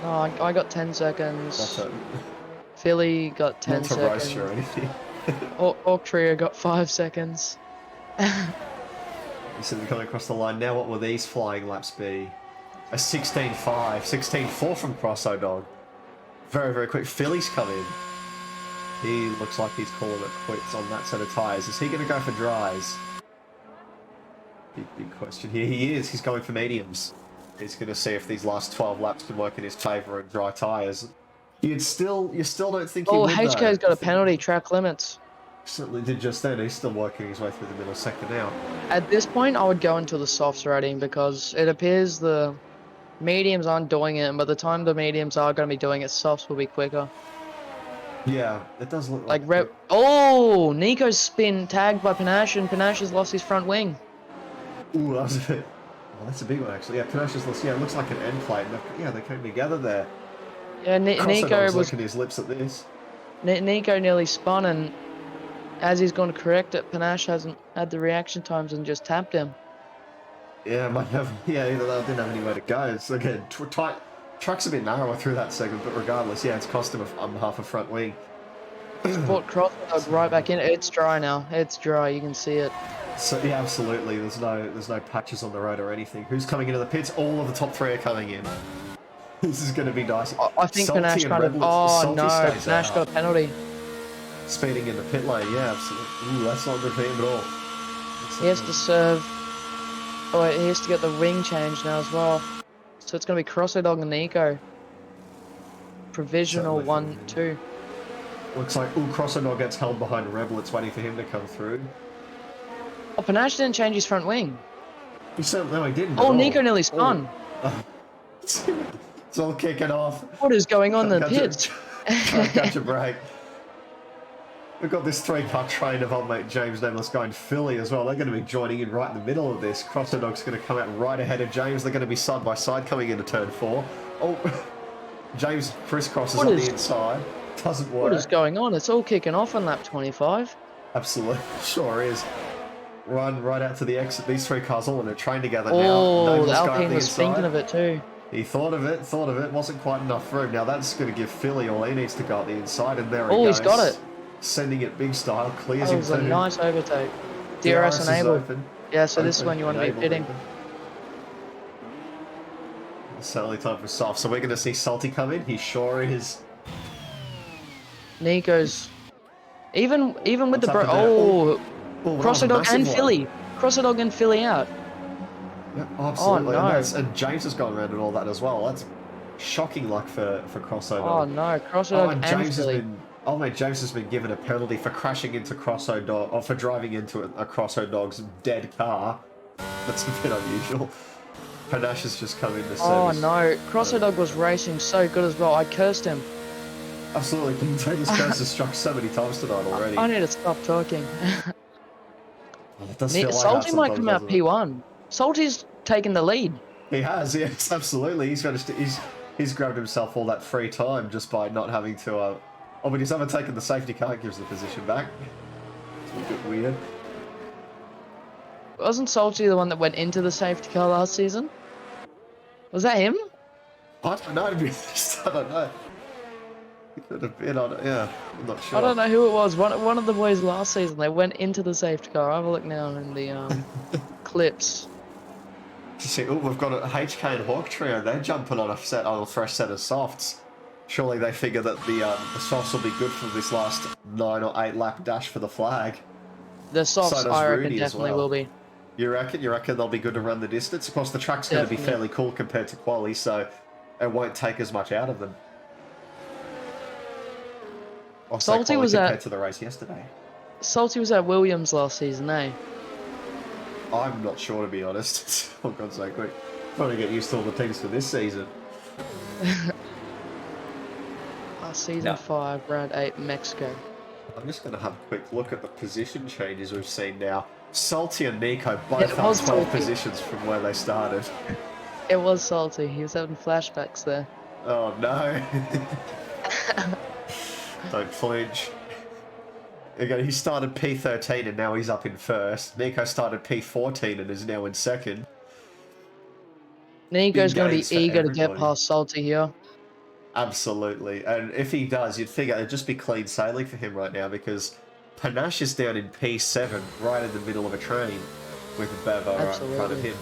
[SPEAKER 3] No, I got 10 seconds.
[SPEAKER 2] That's it.
[SPEAKER 3] Philly got 10
[SPEAKER 2] Not to roast
[SPEAKER 3] seconds.
[SPEAKER 2] you or anything.
[SPEAKER 3] Orc Trio got 5 seconds.
[SPEAKER 2] You see them coming across the line now. What will these flying laps be? A 16.5, 16.4 from Crosso Dog. Very, very quick. Philly's come in. He looks like he's calling it quits on that set of tyres. Is he going to go for dries? Big question here. He is. He's going for mediums. He's going to see if these last 12 laps can work in his favour and dry tyres. You still don't think he
[SPEAKER 3] Oh,
[SPEAKER 2] would,
[SPEAKER 3] HK's
[SPEAKER 2] though.
[SPEAKER 3] got a penalty, track limits.
[SPEAKER 2] Certainly did just then. He's still working his way through the middle sector now.
[SPEAKER 3] At this point, I would go into the softs rating because it appears the mediums aren't doing it, and by the time the mediums are going to be doing it, softs will be quicker.
[SPEAKER 2] Yeah, it does look
[SPEAKER 3] Like,
[SPEAKER 2] like...
[SPEAKER 3] oh, Nico's been tagged by Panache, and Panache has lost his front wing.
[SPEAKER 2] Ooh, that was a bit... Oh, that's a big one, actually. Yeah, Panache's it looks like an end plate. Yeah, they came together there.
[SPEAKER 3] Yeah, Nico was
[SPEAKER 2] licking his lips at this.
[SPEAKER 3] Nico nearly spun, and as he's gone to correct it, Panache hasn't had the reaction times and just tapped him.
[SPEAKER 2] Yeah, might have. Yeah, either they didn't have anywhere to go. It's again tight. Track's a bit narrower through that segment, but regardless, yeah, it's cost him half a front wing.
[SPEAKER 3] Sport cross right back in. It's dry now. It's dry. You can see it.
[SPEAKER 2] So yeah, absolutely. There's no patches on the road or anything. Who's coming into the pits? All of the top 3 are coming in. This is going to be nice.
[SPEAKER 3] I think Panache kind of. Oh no, Panache got a penalty.
[SPEAKER 2] Speeding in the pit lane. Yeah, absolutely. Ooh, that's not good for him at all.
[SPEAKER 3] He has to serve. Oh, wait, he has to get the wing changed now as well. So it's going to be Crosso Dog and Nico. Provisional 1-2.
[SPEAKER 2] Looks like Crossodog gets held behind Rebel. It's waiting for him to come through.
[SPEAKER 3] Oh, Panache didn't change his front wing.
[SPEAKER 2] He certainly no, he didn't.
[SPEAKER 3] Oh, Nico nearly spun.
[SPEAKER 2] Oh. It's all kicking off.
[SPEAKER 3] What is going on in the pits?
[SPEAKER 2] Try and catch a break. We've got this 3-car train of old mate James Nameless guy and Philly as well. They're going to be joining in right in the middle of this. Crossodog's going to come out right ahead of James. They're going to be side by side coming into turn 4. Oh, James crisscrosses on the inside. Doesn't work.
[SPEAKER 3] What is going on? It's all kicking off on lap 25.
[SPEAKER 2] Absolutely. Sure is. Run right out to the exit. These 3 cars all in a train together now.
[SPEAKER 3] Oh, the Alpine was thinking of it too.
[SPEAKER 2] He thought of it. Wasn't quite enough room. Now that's going to give Philly all he needs to go at the inside, and there he goes.
[SPEAKER 3] Oh, he's got it.
[SPEAKER 2] Sending it big style. Clears
[SPEAKER 3] That
[SPEAKER 2] him
[SPEAKER 3] was a nice overtake. DRS enabled. Yeah, so this is when you want to be pitting.
[SPEAKER 2] Certainly time for soft. So we're going to see Salty come in. He sure is.
[SPEAKER 3] Nico's even with the Crossodog and Philly. Crossodog and Philly out.
[SPEAKER 2] Yep, absolutely.
[SPEAKER 3] Oh, no.
[SPEAKER 2] And James has gone around and all that as well. That's shocking luck for Crossodog.
[SPEAKER 3] Oh no, Crossodog and
[SPEAKER 2] James
[SPEAKER 3] Philly.
[SPEAKER 2] James has been given a penalty for crashing into Crossodog, or for driving into a Crossodog's dead car. That's a bit unusual. Panache has just come in to service.
[SPEAKER 3] Oh no, Crossodog was racing so good as well. I cursed him.
[SPEAKER 2] Absolutely, Contagious Curse has struck so many times tonight already.
[SPEAKER 3] I need to stop talking.
[SPEAKER 2] It does feel like
[SPEAKER 3] Salty might come out P1. Salty's taken the lead.
[SPEAKER 2] He has, yes, absolutely. He's grabbed himself all that free time just by not having to. Oh, but he's overtaken the safety car, gives the position back. It's a bit weird.
[SPEAKER 3] Wasn't Salty the one that went into the safety car last season? Was that him?
[SPEAKER 2] I don't know, to be honest. I don't know. It could have been, yeah, I'm not sure.
[SPEAKER 3] I don't know who it was. One of the boys last season, they went into the safety car. I'll have a look now in the clips.
[SPEAKER 2] You see, we've got a HK and Hawk trio. They're jumping on a fresh set of softs. Surely they figure that the softs will be good for this last 9 or 8 lap dash for the flag.
[SPEAKER 3] The softs, I reckon, definitely will be.
[SPEAKER 2] You reckon? You reckon they'll be good to run the distance? Of course, the track's going to be fairly cool compared to quali, so it won't take as much out of them.
[SPEAKER 3] Salty was
[SPEAKER 2] compared to the race yesterday.
[SPEAKER 3] Salty was at Williams last season, eh?
[SPEAKER 2] I'm not sure, to be honest. Oh, God's sake, quick. Trying to get used to all the teams for this season.
[SPEAKER 3] Season 5, round 8, Mexico.
[SPEAKER 2] I'm just going to have a quick look at the position changes we've seen now. Salty and Nico both have 12
[SPEAKER 3] Salty.
[SPEAKER 2] positions from where they started.
[SPEAKER 3] It was Salty. He was having flashbacks there.
[SPEAKER 2] Oh, no. Don't flinch. Again, he started P13 and now he's up in first. Nico started P14 and is now in second.
[SPEAKER 3] Nico's going to be eager to get past Salty here.
[SPEAKER 2] Absolutely. And if he does, you'd figure it'd just be clean sailing for him right now because Panache is down in P7, right in the middle of a train with Bevo right in front of him.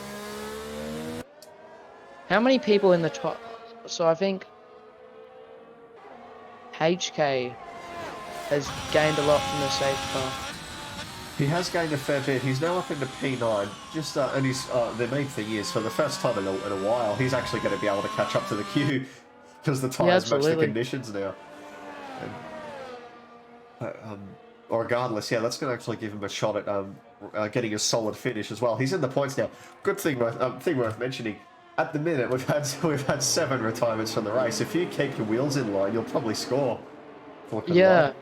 [SPEAKER 3] How many people in the top? So I think HK has gained a lot from the safety car.
[SPEAKER 2] He has gained a fair bit. He's now up into P9. Just and he's the main thing is for the first time in a while, he's actually going to be able to catch up to the queue because the tyres match the conditions now. And, regardless, yeah, that's going to actually give him a shot at getting a solid finish as well. He's in the points now. Good thing worth mentioning. At the minute, we've had 7 retirements from the race. If you keep your wheels in line, you'll probably score.
[SPEAKER 3] Yeah.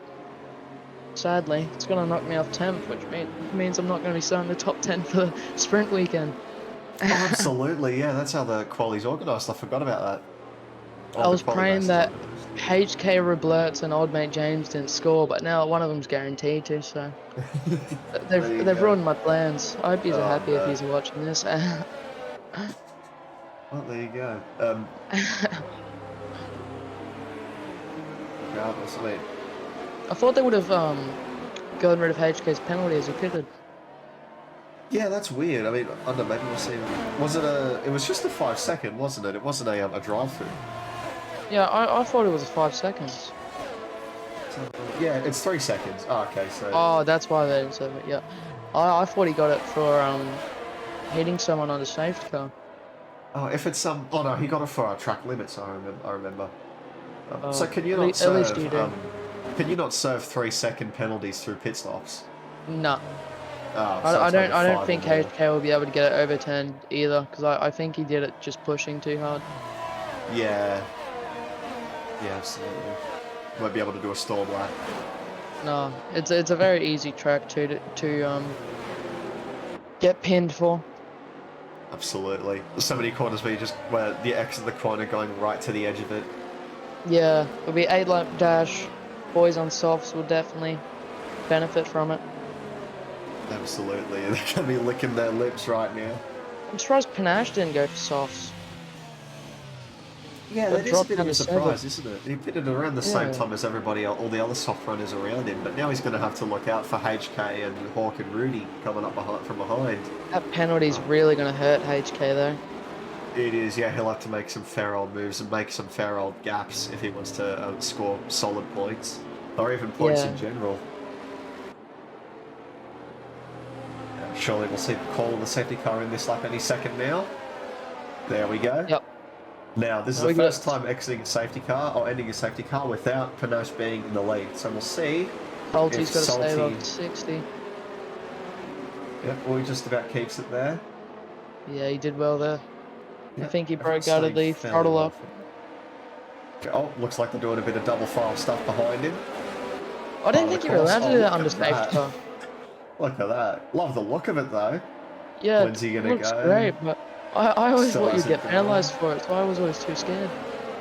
[SPEAKER 3] Sadly, it's going to knock me off 10th, which means I'm not going to be starting the top 10 for the sprint weekend.
[SPEAKER 2] Oh, absolutely, yeah, that's how the quali's organised. I forgot about that.
[SPEAKER 3] I
[SPEAKER 2] Oh, the
[SPEAKER 3] was
[SPEAKER 2] quali
[SPEAKER 3] praying
[SPEAKER 2] race is
[SPEAKER 3] that
[SPEAKER 2] organised.
[SPEAKER 3] HK Roberts and Old Mate James didn't score, but now one of them's guaranteed to, so
[SPEAKER 2] There you
[SPEAKER 3] they've
[SPEAKER 2] go.
[SPEAKER 3] ruined my plans. I hope he's
[SPEAKER 2] Oh,
[SPEAKER 3] happy if
[SPEAKER 2] no.
[SPEAKER 3] he's watching this.
[SPEAKER 2] Well, there you go. Regardless, I mean,
[SPEAKER 3] I thought they would have gotten rid of HK's penalty as he pitted.
[SPEAKER 2] yeah, that's weird. I mean, I don't know, maybe we'll see. Was it a... It was just a 5 second, wasn't it? It wasn't a drive-through.
[SPEAKER 3] Yeah, I thought it was 5 seconds.
[SPEAKER 2] Yeah, it's 3 seconds. Oh, okay, so...
[SPEAKER 3] Oh, that's why they didn't say it. Yeah, I thought he got it for hitting someone on the safety car.
[SPEAKER 2] Oh, if it's some... Oh, no, he got it for our track limits, I remember. So can you not
[SPEAKER 3] At least
[SPEAKER 2] serve...
[SPEAKER 3] you do.
[SPEAKER 2] Can you not serve 3-second penalties through pit stops?
[SPEAKER 3] No,
[SPEAKER 2] Oh, so
[SPEAKER 3] I
[SPEAKER 2] it's maybe
[SPEAKER 3] don't
[SPEAKER 2] five
[SPEAKER 3] think
[SPEAKER 2] or more.
[SPEAKER 3] HK will be able to get it overturned either, because I think he did it just pushing too hard.
[SPEAKER 2] Yeah. Yeah, absolutely. Won't be able to do a stalled lap.
[SPEAKER 3] No, it's a very easy track to get pinned for.
[SPEAKER 2] Absolutely. There's so many corners where the exit the corner going right to the edge of it.
[SPEAKER 3] Yeah, it'll be 8-lap dash. Boys on softs will definitely benefit from it.
[SPEAKER 2] Absolutely. They're going to be licking their lips right now.
[SPEAKER 3] I'm surprised Panache didn't go for softs.
[SPEAKER 2] Yeah,
[SPEAKER 3] Got
[SPEAKER 2] that is a
[SPEAKER 3] dropped
[SPEAKER 2] bit of
[SPEAKER 3] down
[SPEAKER 2] a
[SPEAKER 3] to
[SPEAKER 2] surprise,
[SPEAKER 3] 7th.
[SPEAKER 2] isn't it? He pitted around the same
[SPEAKER 3] Yeah.
[SPEAKER 2] time as everybody, all the other soft runners around him, but now he's going to have to look out for HK and Hawk and Rudy coming up from behind.
[SPEAKER 3] That penalty's really going to hurt HK though.
[SPEAKER 2] It is, yeah, he'll have to make some fair old moves and make some fair old gaps if he wants to score solid points, or even points
[SPEAKER 3] Yeah.
[SPEAKER 2] in general. Surely we'll see the call of the safety car in this lap any second now. There we go.
[SPEAKER 3] Yep.
[SPEAKER 2] Now, this is the first time exiting a safety car or ending a safety car without Panache being in the lead. So we'll see.
[SPEAKER 3] Salty's got to
[SPEAKER 2] Salty-
[SPEAKER 3] stay above 60.
[SPEAKER 2] Yep, well, he just about keeps it there.
[SPEAKER 3] Yeah, he did well there. I
[SPEAKER 2] Yep,
[SPEAKER 3] think he
[SPEAKER 2] everyone's
[SPEAKER 3] broke out of
[SPEAKER 2] staying
[SPEAKER 3] the
[SPEAKER 2] fairly
[SPEAKER 3] throttle
[SPEAKER 2] well.
[SPEAKER 3] up.
[SPEAKER 2] Oh, looks like they're doing a bit of double file stuff behind him.
[SPEAKER 3] I didn't
[SPEAKER 2] Oh,
[SPEAKER 3] think
[SPEAKER 2] of
[SPEAKER 3] you were allowed to
[SPEAKER 2] course.
[SPEAKER 3] do
[SPEAKER 2] Oh,
[SPEAKER 3] that
[SPEAKER 2] look
[SPEAKER 3] under
[SPEAKER 2] at
[SPEAKER 3] safety
[SPEAKER 2] that.
[SPEAKER 3] car.
[SPEAKER 2] Look at that. Love the look of it, though.
[SPEAKER 3] Yeah,
[SPEAKER 2] When's he
[SPEAKER 3] it
[SPEAKER 2] gonna
[SPEAKER 3] looks
[SPEAKER 2] go?
[SPEAKER 3] great, but I always
[SPEAKER 2] Still
[SPEAKER 3] thought you'd
[SPEAKER 2] hasn't
[SPEAKER 3] get
[SPEAKER 2] gone.
[SPEAKER 3] penalised for it, so I was always too scared.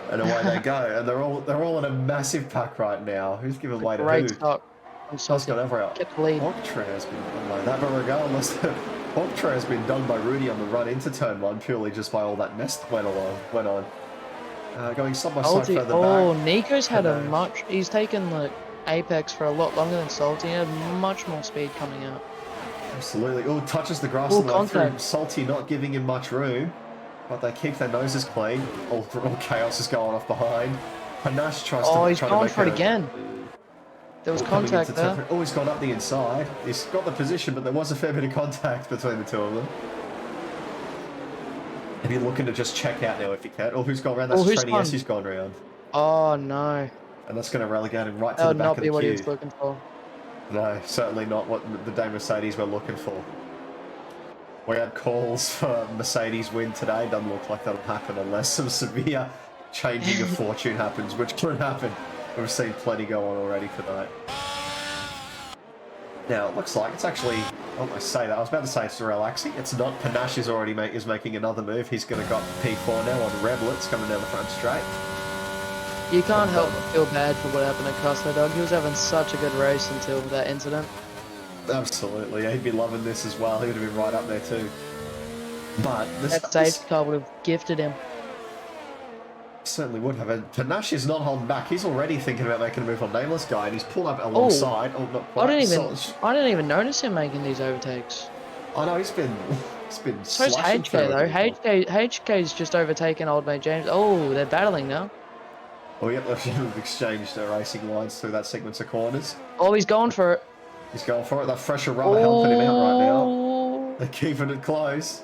[SPEAKER 2] And away they go. And they're all in a massive pack right now. Who's giving way to who?
[SPEAKER 3] Great start from
[SPEAKER 2] That's
[SPEAKER 3] Salty.
[SPEAKER 2] got over
[SPEAKER 3] Get the lead.
[SPEAKER 2] Hawktree has been done like that, but regardless, Hawktree has been done by Rudy on the run into turn one purely just by all that mess that went on. Going side by side
[SPEAKER 3] Salty.
[SPEAKER 2] further
[SPEAKER 3] Oh,
[SPEAKER 2] back.
[SPEAKER 3] Nico's had a
[SPEAKER 2] Panache.
[SPEAKER 3] he's taken the apex for a lot longer than Salty. He had much more speed coming out.
[SPEAKER 2] Absolutely. Oh, touches the grass
[SPEAKER 3] Full
[SPEAKER 2] on the way through.
[SPEAKER 3] contact.
[SPEAKER 2] Salty not giving him much room, but they keep their noses clean. All chaos is going off behind. Panache tries
[SPEAKER 3] Oh,
[SPEAKER 2] to
[SPEAKER 3] he's
[SPEAKER 2] try
[SPEAKER 3] going
[SPEAKER 2] to make
[SPEAKER 3] for it again. There was
[SPEAKER 2] coming
[SPEAKER 3] contact
[SPEAKER 2] into
[SPEAKER 3] there.
[SPEAKER 2] turn- Oh, he's gone up the inside. He's got the position, but there was a fair bit of contact between the two of them. And he's looking to just check out now if he can. Oh, who's gone around? That's
[SPEAKER 3] who's
[SPEAKER 2] Training
[SPEAKER 3] gone?
[SPEAKER 2] S who's gone around.
[SPEAKER 3] Oh no,
[SPEAKER 2] And that's going to relegate him right to
[SPEAKER 3] that
[SPEAKER 2] the
[SPEAKER 3] would
[SPEAKER 2] back
[SPEAKER 3] not
[SPEAKER 2] of
[SPEAKER 3] be
[SPEAKER 2] the
[SPEAKER 3] what he
[SPEAKER 2] queue.
[SPEAKER 3] was looking for.
[SPEAKER 2] No, certainly not what the Dame Mercedes were looking for. We had calls for Mercedes win today. Doesn't look like that'll happen unless some severe changing of fortune happens, which could happen. We've seen plenty go on already tonight. Now, it looks like it's actually... Oh, I say that. I was about to say it's relaxing. It's not. Panache is already is making another move. He's going to got P4 now on Rebel. Coming down the front straight.
[SPEAKER 3] You can't help but feel bad for what happened to Costa Dog. He was having such a good race until that incident.
[SPEAKER 2] Absolutely. Yeah, he'd be loving this as well. He would have been right up there too. But
[SPEAKER 3] That safety car would have gifted him.
[SPEAKER 2] certainly would have. And Panache is not holding back. He's already thinking about making a move on Nameless Guy, and he's pulled up alongside. Oh, not quite.
[SPEAKER 3] I didn't even notice him making these overtakes.
[SPEAKER 2] I know he's been
[SPEAKER 3] So's
[SPEAKER 2] slashing
[SPEAKER 3] HK
[SPEAKER 2] through
[SPEAKER 3] though.
[SPEAKER 2] it.
[SPEAKER 3] HK's just overtaken Old Mate James. Oh, they're battling now.
[SPEAKER 2] Oh, yep, they've exchanged racing lines through that sequence of corners.
[SPEAKER 3] Oh, he's going for it.
[SPEAKER 2] He's going for it. That fresher rubber helping him out right now.
[SPEAKER 3] Oh,
[SPEAKER 2] They're keeping it close.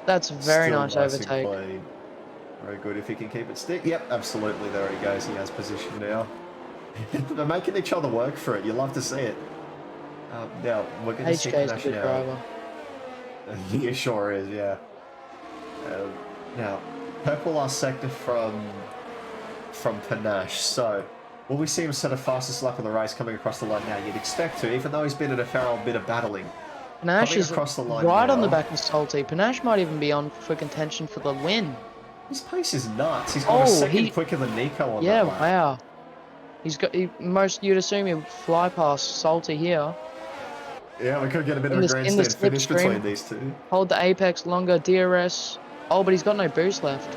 [SPEAKER 3] that's a very
[SPEAKER 2] Still
[SPEAKER 3] nice
[SPEAKER 2] and
[SPEAKER 3] overtake.
[SPEAKER 2] clean. Very good if he can keep it stick. Yep, absolutely. There he goes. He has position now. They're making each other work for it. You love to see it. Now, we're going to see
[SPEAKER 3] HK's a
[SPEAKER 2] Panache
[SPEAKER 3] good
[SPEAKER 2] now.
[SPEAKER 3] driver.
[SPEAKER 2] He sure is, yeah. Now, purple last sector from Panache. So, will we see him set a fastest lap of the race coming across the line now? You'd expect to, even though he's been in a fair old bit of battling.
[SPEAKER 3] Panache
[SPEAKER 2] Coming
[SPEAKER 3] is
[SPEAKER 2] across the line
[SPEAKER 3] right on the
[SPEAKER 2] now.
[SPEAKER 3] back of Salty. Panache might even be on for contention for the win.
[SPEAKER 2] His pace is nuts. He's got a second quicker than Nico on
[SPEAKER 3] Yeah,
[SPEAKER 2] that lap.
[SPEAKER 3] wow. You'd assume he'd fly past Salty here.
[SPEAKER 2] Yeah, we could get a bit of a
[SPEAKER 3] In the
[SPEAKER 2] grandstand finish between
[SPEAKER 3] slipstream.
[SPEAKER 2] these two.
[SPEAKER 3] Hold the apex longer, DRS. Oh, but he's got no boost left.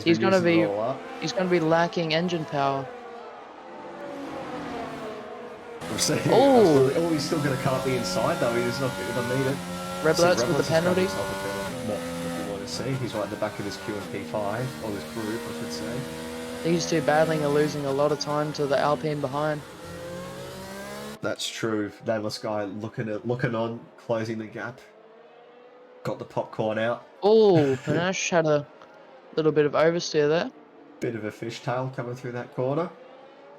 [SPEAKER 2] He's been using it all up.
[SPEAKER 3] He's gonna be lacking engine power.
[SPEAKER 2] We'll see.
[SPEAKER 3] Oh!
[SPEAKER 2] Oh, he's still going to cut up the inside though. He's not going to need it.
[SPEAKER 3] Reblert's with the penalty.
[SPEAKER 2] What you want to see? He's right at the back of his Q and P5, or his group, I should say.
[SPEAKER 3] These two battling are losing a lot of time to the Alpine behind.
[SPEAKER 2] That's true. Nameless guy looking on, closing the gap. Got the popcorn out.
[SPEAKER 3] Oh, Panache had a little bit of oversteer there.
[SPEAKER 2] Bit of a fishtail coming through that corner.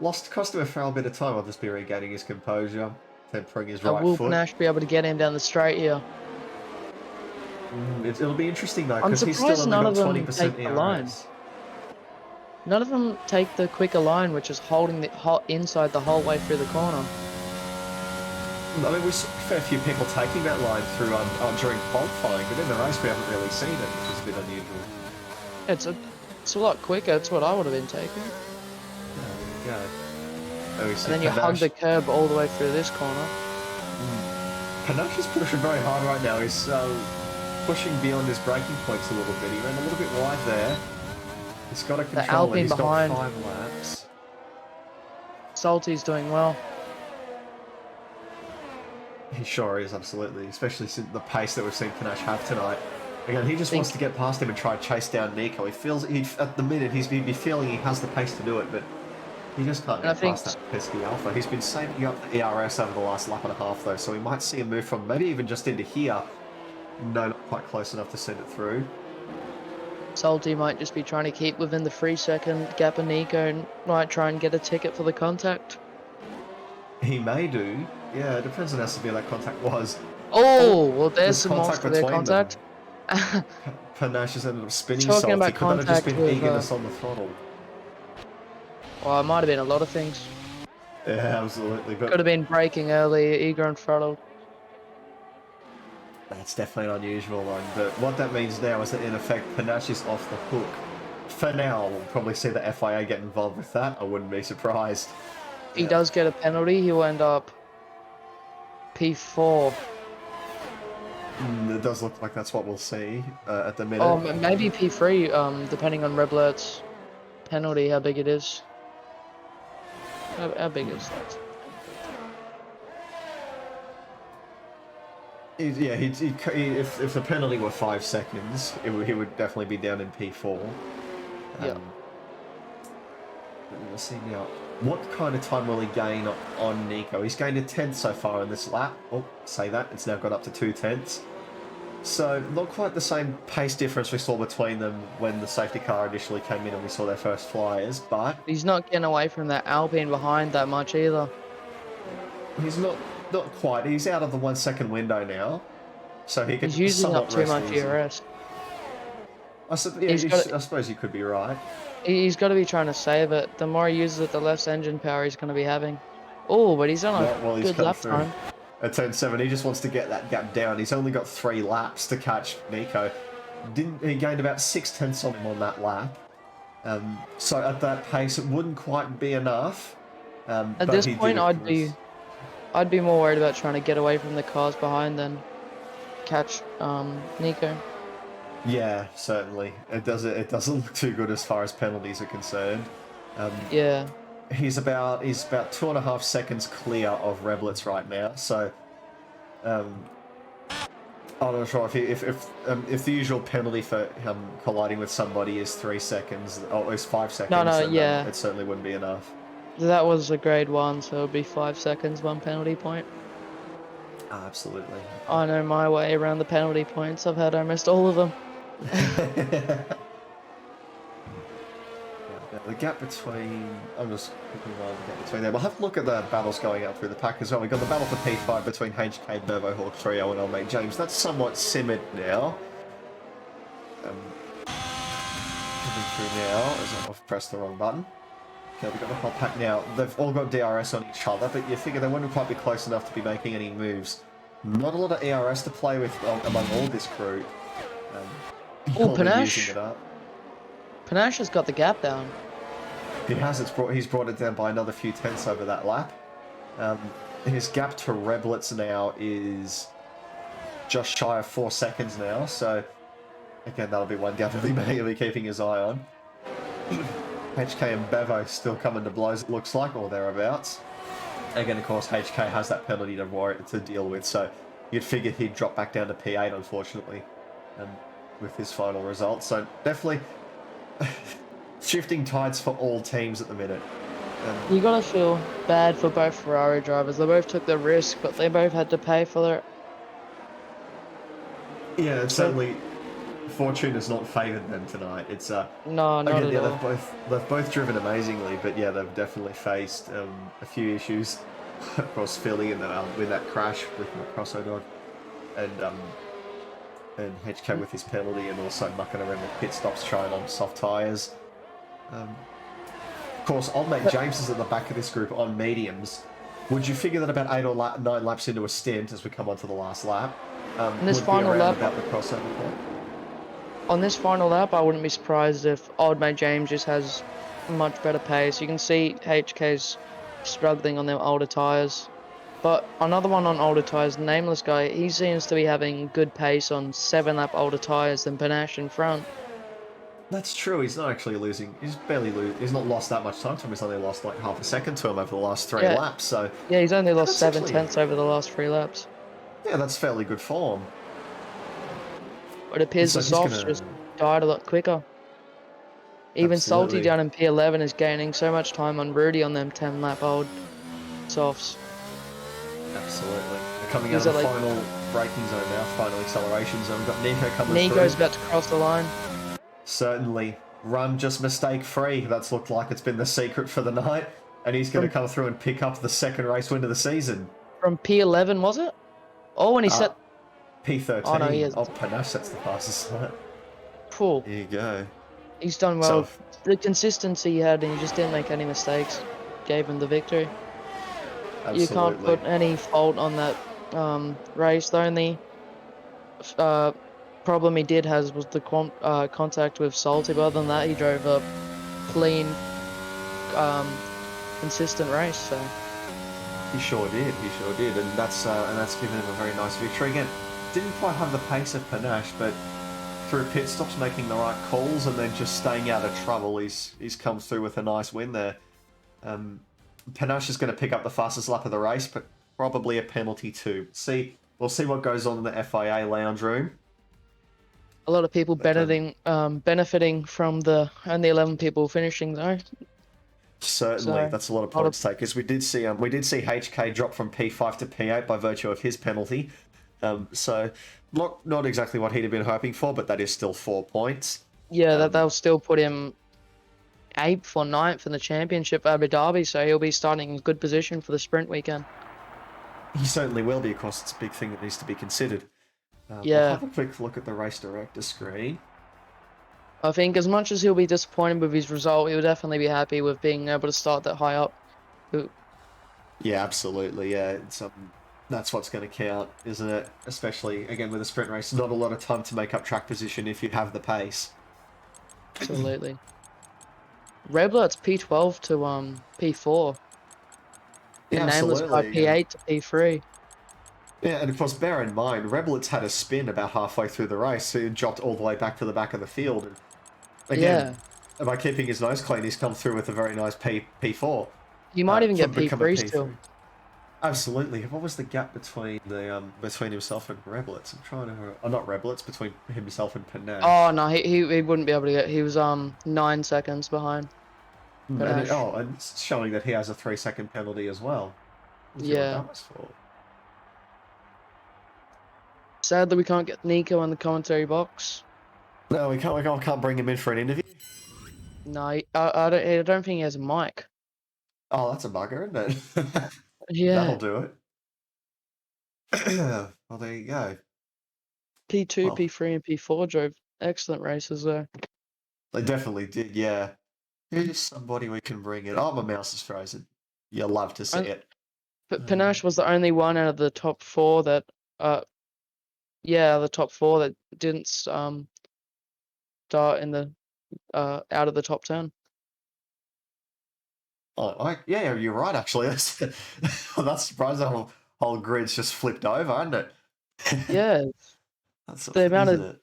[SPEAKER 2] Cost him a fair bit of time. I'll just be regaining his composure, tempering his right
[SPEAKER 3] Will
[SPEAKER 2] foot.
[SPEAKER 3] Panache be able to get him down the straight here?
[SPEAKER 2] It'll be interesting though,
[SPEAKER 3] I'm
[SPEAKER 2] because he's still
[SPEAKER 3] surprised
[SPEAKER 2] only
[SPEAKER 3] none
[SPEAKER 2] got
[SPEAKER 3] of them
[SPEAKER 2] 20%
[SPEAKER 3] take the line.
[SPEAKER 2] ERS.
[SPEAKER 3] None of them take the quicker line, which is holding the inside the whole way through the corner.
[SPEAKER 2] I mean, we saw a fair few people taking that line through during qualifying, but in the race we haven't really seen it, which is a bit unusual.
[SPEAKER 3] It's a lot quicker. It's what I would have been taking.
[SPEAKER 2] There we go. Oh,
[SPEAKER 3] And then you hug the curb all the way through this corner.
[SPEAKER 2] Panache is pushing very hard right now. He's pushing beyond his braking points a little bit. He ran a little bit wide there. He's got to control it. He's
[SPEAKER 3] behind.
[SPEAKER 2] got 5 laps.
[SPEAKER 3] Salty's doing well.
[SPEAKER 2] He sure is, absolutely. Especially since the pace that we've seen Panache have tonight. Again, he just wants to get past him and try and chase down Nico. He feels, at the minute, he'd be feeling he has the pace to do it, but he just can't get past that pesky Alpha. He's been saving up the ERS over the last lap and a half, though, so we might see him move from maybe even just into here. No, not quite close enough to send it through.
[SPEAKER 3] Salty might just be trying to keep within the 3-second gap of Nico and might try and get a ticket for the contact.
[SPEAKER 2] He may do. Yeah, it depends on how severe that contact was.
[SPEAKER 3] Oh, well, there's some more severe contact.
[SPEAKER 2] Panache has ended up spinning
[SPEAKER 3] Talking
[SPEAKER 2] Salty.
[SPEAKER 3] about
[SPEAKER 2] Could that have just been
[SPEAKER 3] contact with,
[SPEAKER 2] eagerness on the throttle?
[SPEAKER 3] Well, it might have been a lot of things.
[SPEAKER 2] Yeah, absolutely. But
[SPEAKER 3] Could have been braking early, eager and throttled.
[SPEAKER 2] that's definitely an unusual one. But what that means now is that, in effect, Panache is off the hook. For now, we'll probably see the FIA get involved with that. I wouldn't be surprised.
[SPEAKER 3] If he does get a penalty, he'll end up P4.
[SPEAKER 2] It does look like that's what we'll see at the minute.
[SPEAKER 3] Oh, maybe P3, depending on Reblert's penalty, how big it is. How big is that?
[SPEAKER 2] Yeah, if the penalty were 5 seconds, he would definitely be down in P4.
[SPEAKER 3] Yeah.
[SPEAKER 2] We'll see now. What kind of time will he gain on Nico? He's gained a 10th so far in this lap. Oh, say that. It's now got up to 2 tenths. So, not quite the same pace difference we saw between them when the safety car initially came in and we saw their first flyers, but...
[SPEAKER 3] He's not getting away from that Alpine behind that much either.
[SPEAKER 2] He's not quite. He's out of the 1 second window now. So he can
[SPEAKER 3] He's using up too much
[SPEAKER 2] easy.
[SPEAKER 3] ERS.
[SPEAKER 2] I suppose you could be right.
[SPEAKER 3] He's got to be trying to save it. The more he uses it, the less engine power he's going to be having. Oh, but he's on a good lap time.
[SPEAKER 2] At turn 7, he just wants to get that gap down. He's only got 3 laps to catch Nico. He gained about 6 tenths on him on that lap. So at that pace, it wouldn't quite be enough.
[SPEAKER 3] At this point, I'd be more worried about trying to get away from the cars behind than catch Nico.
[SPEAKER 2] Yeah, certainly. It doesn't look too good as far as penalties are concerned.
[SPEAKER 3] Yeah.
[SPEAKER 2] He's about 2.5 seconds clear of Reblert's right now. So, I'm not sure if the usual penalty for colliding with somebody is 3 seconds or is 5 seconds.
[SPEAKER 3] No, yeah.
[SPEAKER 2] It certainly wouldn't be enough.
[SPEAKER 3] That was a grade 1, so it'll be 5 seconds, 1 penalty point.
[SPEAKER 2] Absolutely.
[SPEAKER 3] I know my way around the penalty points. I've had almost all of them.
[SPEAKER 2] The gap between... I'm just looking around the gap between them. We'll have a look at the battles going up through the pack as well. We've got the battle for P5 between HK, Burbo Hawk Trio and Old Mate James. That's somewhat simmered now. Coming through now, as I've pressed the wrong button. Okay, we've got the whole pack now. They've all got DRS on each other, but you figure they wouldn't quite be close enough to be making any moves. Not a lot of ERS to play with among all this crew.
[SPEAKER 3] Oh,
[SPEAKER 2] All been using it
[SPEAKER 3] Panache.
[SPEAKER 2] up.
[SPEAKER 3] Panache has got the gap down.
[SPEAKER 2] He has. He's brought it down by another few tenths over that lap. His gap to Reblitz now is just shy of 4 seconds now. So again, that'll be one gap that he'll be keeping his eye on. HK and Bevo still coming to blows, it looks like, or thereabouts. Again, of course, HK has that penalty to deal with, so you'd figure he'd drop back down to P8, unfortunately, with his final result. So definitely shifting tides for all teams at the minute.
[SPEAKER 3] You gotta feel bad for both Ferrari drivers. They both took the risk, but they both had to pay for it.
[SPEAKER 2] Yeah, and certainly fortune has not favoured them tonight. It's
[SPEAKER 3] no, not
[SPEAKER 2] again,
[SPEAKER 3] at
[SPEAKER 2] yeah,
[SPEAKER 3] all.
[SPEAKER 2] they've both driven amazingly, but yeah, they've definitely faced a few issues. Of course, Philly in with that crash with Crosso Dog, and HK with his penalty, and also mucking around with pit stops trying on soft tyres. Of course, old mate James is at the back of this group on mediums. Would you figure that about 8 or 9 laps into a stint, as we come onto the last lap,
[SPEAKER 3] In this
[SPEAKER 2] would
[SPEAKER 3] final
[SPEAKER 2] be around
[SPEAKER 3] lap,
[SPEAKER 2] about the crossover point?
[SPEAKER 3] on this final lap, I wouldn't be surprised if old mate James just has much better pace. You can see HK's struggling on them older tyres. But another one on older tyres, Nameless guy, he seems to be having good pace on 7-lap older tyres than Panache in front.
[SPEAKER 2] That's true. He's not actually losing. He's barely He's not lost that much time to him. He's only lost like half a second to him over the last 3
[SPEAKER 3] Yeah,
[SPEAKER 2] laps. So
[SPEAKER 3] yeah, he's only lost
[SPEAKER 2] that's
[SPEAKER 3] 7
[SPEAKER 2] actually,
[SPEAKER 3] tenths over the last 3 laps.
[SPEAKER 2] yeah, that's fairly good form.
[SPEAKER 3] But it appears
[SPEAKER 2] So
[SPEAKER 3] the
[SPEAKER 2] he's
[SPEAKER 3] softs just died a lot quicker. Even Salty
[SPEAKER 2] Absolutely.
[SPEAKER 3] down in P11 is gaining so much time on Rudy on them 10-lap old softs.
[SPEAKER 2] Absolutely. We're coming out
[SPEAKER 3] He's
[SPEAKER 2] of the
[SPEAKER 3] at, like,
[SPEAKER 2] final braking zone now, final acceleration zone. We've got Nico coming through.
[SPEAKER 3] Nico's about to cross the line.
[SPEAKER 2] Certainly. Run just mistake-free. That's looked like it's been the secret for the night. And he's going to come through and pick up the second race win of the season.
[SPEAKER 3] From P11, was it? Oh, and he set...
[SPEAKER 2] P13.
[SPEAKER 3] Oh, no, he is.
[SPEAKER 2] Oh, Panache sets the fastest lap.
[SPEAKER 3] Cool.
[SPEAKER 2] There you go.
[SPEAKER 3] He's done well.
[SPEAKER 2] So,
[SPEAKER 3] The consistency he had, and he just didn't make any mistakes, gave him the victory.
[SPEAKER 2] absolutely.
[SPEAKER 3] You can't put any fault on that race. The only problem he did have was the contact with Salty, but other than that, he drove a clean, consistent race. So
[SPEAKER 2] He sure did. He sure did, and that's given him a very nice victory. Again, didn't quite have the pace of Panache, but through pit stops, making the right calls, and then just staying out of trouble, he's come through with a nice win there. Panache is going to pick up the fastest lap of the race, but probably a penalty too. We'll see what goes on in the FIA lounge room.
[SPEAKER 3] a lot of people benefiting from the only 11 people finishing though.
[SPEAKER 2] Certainly, that's a lot of points to take. Because we did see HK drop from P5 to P8 by virtue of his penalty. So not exactly what he'd have been hoping for, but that is still 4 points.
[SPEAKER 3] Yeah, they'll still put him 8th or 9th in the championship Abu Dhabi, so he'll be starting in good position for the sprint weekend.
[SPEAKER 2] He certainly will be. Of course, it's a big thing that needs to be considered.
[SPEAKER 3] Yeah.
[SPEAKER 2] I'll have a quick look at the race director screen.
[SPEAKER 3] I think as much as he'll be disappointed with his result, he'll definitely be happy with being able to start that high up.
[SPEAKER 2] Yeah, absolutely. Yeah, it's that's what's going to count, isn't it? Especially, again, with a sprint race, not a lot of time to make up track position if you have the pace.
[SPEAKER 3] Absolutely. Rebler's P12 to P4.
[SPEAKER 2] Yeah,
[SPEAKER 3] and Nameless by
[SPEAKER 2] absolutely.
[SPEAKER 3] P8 to P3.
[SPEAKER 2] Yeah, and of course, bear in mind, Reblitz had a spin about halfway through the race, so he dropped all the way back to the back of the field. And again, by keeping his nose clean, he's come through with a very nice P4.
[SPEAKER 3] You might even get
[SPEAKER 2] become a
[SPEAKER 3] P3 still.
[SPEAKER 2] Absolutely. What was the gap between between himself and Reblitz? I'm trying to... not Reblitz, between himself and Panache.
[SPEAKER 3] Oh, no, he wouldn't be able to get... He was 9 seconds behind.
[SPEAKER 2] And it's showing that he has a 3-second penalty as well.
[SPEAKER 3] Yeah.
[SPEAKER 2] What that was for.
[SPEAKER 3] Sadly, we can't get Nico in the commentary box.
[SPEAKER 2] No, we can't bring him in for an interview.
[SPEAKER 3] No, I don't think he has a mic.
[SPEAKER 2] Oh, that's a bugger, isn't it?
[SPEAKER 3] Yeah.
[SPEAKER 2] That'll do it. Well, there you go.
[SPEAKER 3] P2, P3, and P4 drove excellent races there.
[SPEAKER 2] They definitely did, yeah. Who's somebody we can bring in? Oh, my mouse is frozen. You'll love to see it.
[SPEAKER 3] But Panache was the only one out of the top 4 that Yeah, the top 4 that didn't start in the out of the top 10.
[SPEAKER 2] Oh, yeah, you're right. Actually, that's surprising. The whole grid's just flipped over, hasn't it?
[SPEAKER 3] Yeah,
[SPEAKER 2] That's
[SPEAKER 3] the amount
[SPEAKER 2] isn't
[SPEAKER 3] of
[SPEAKER 2] it?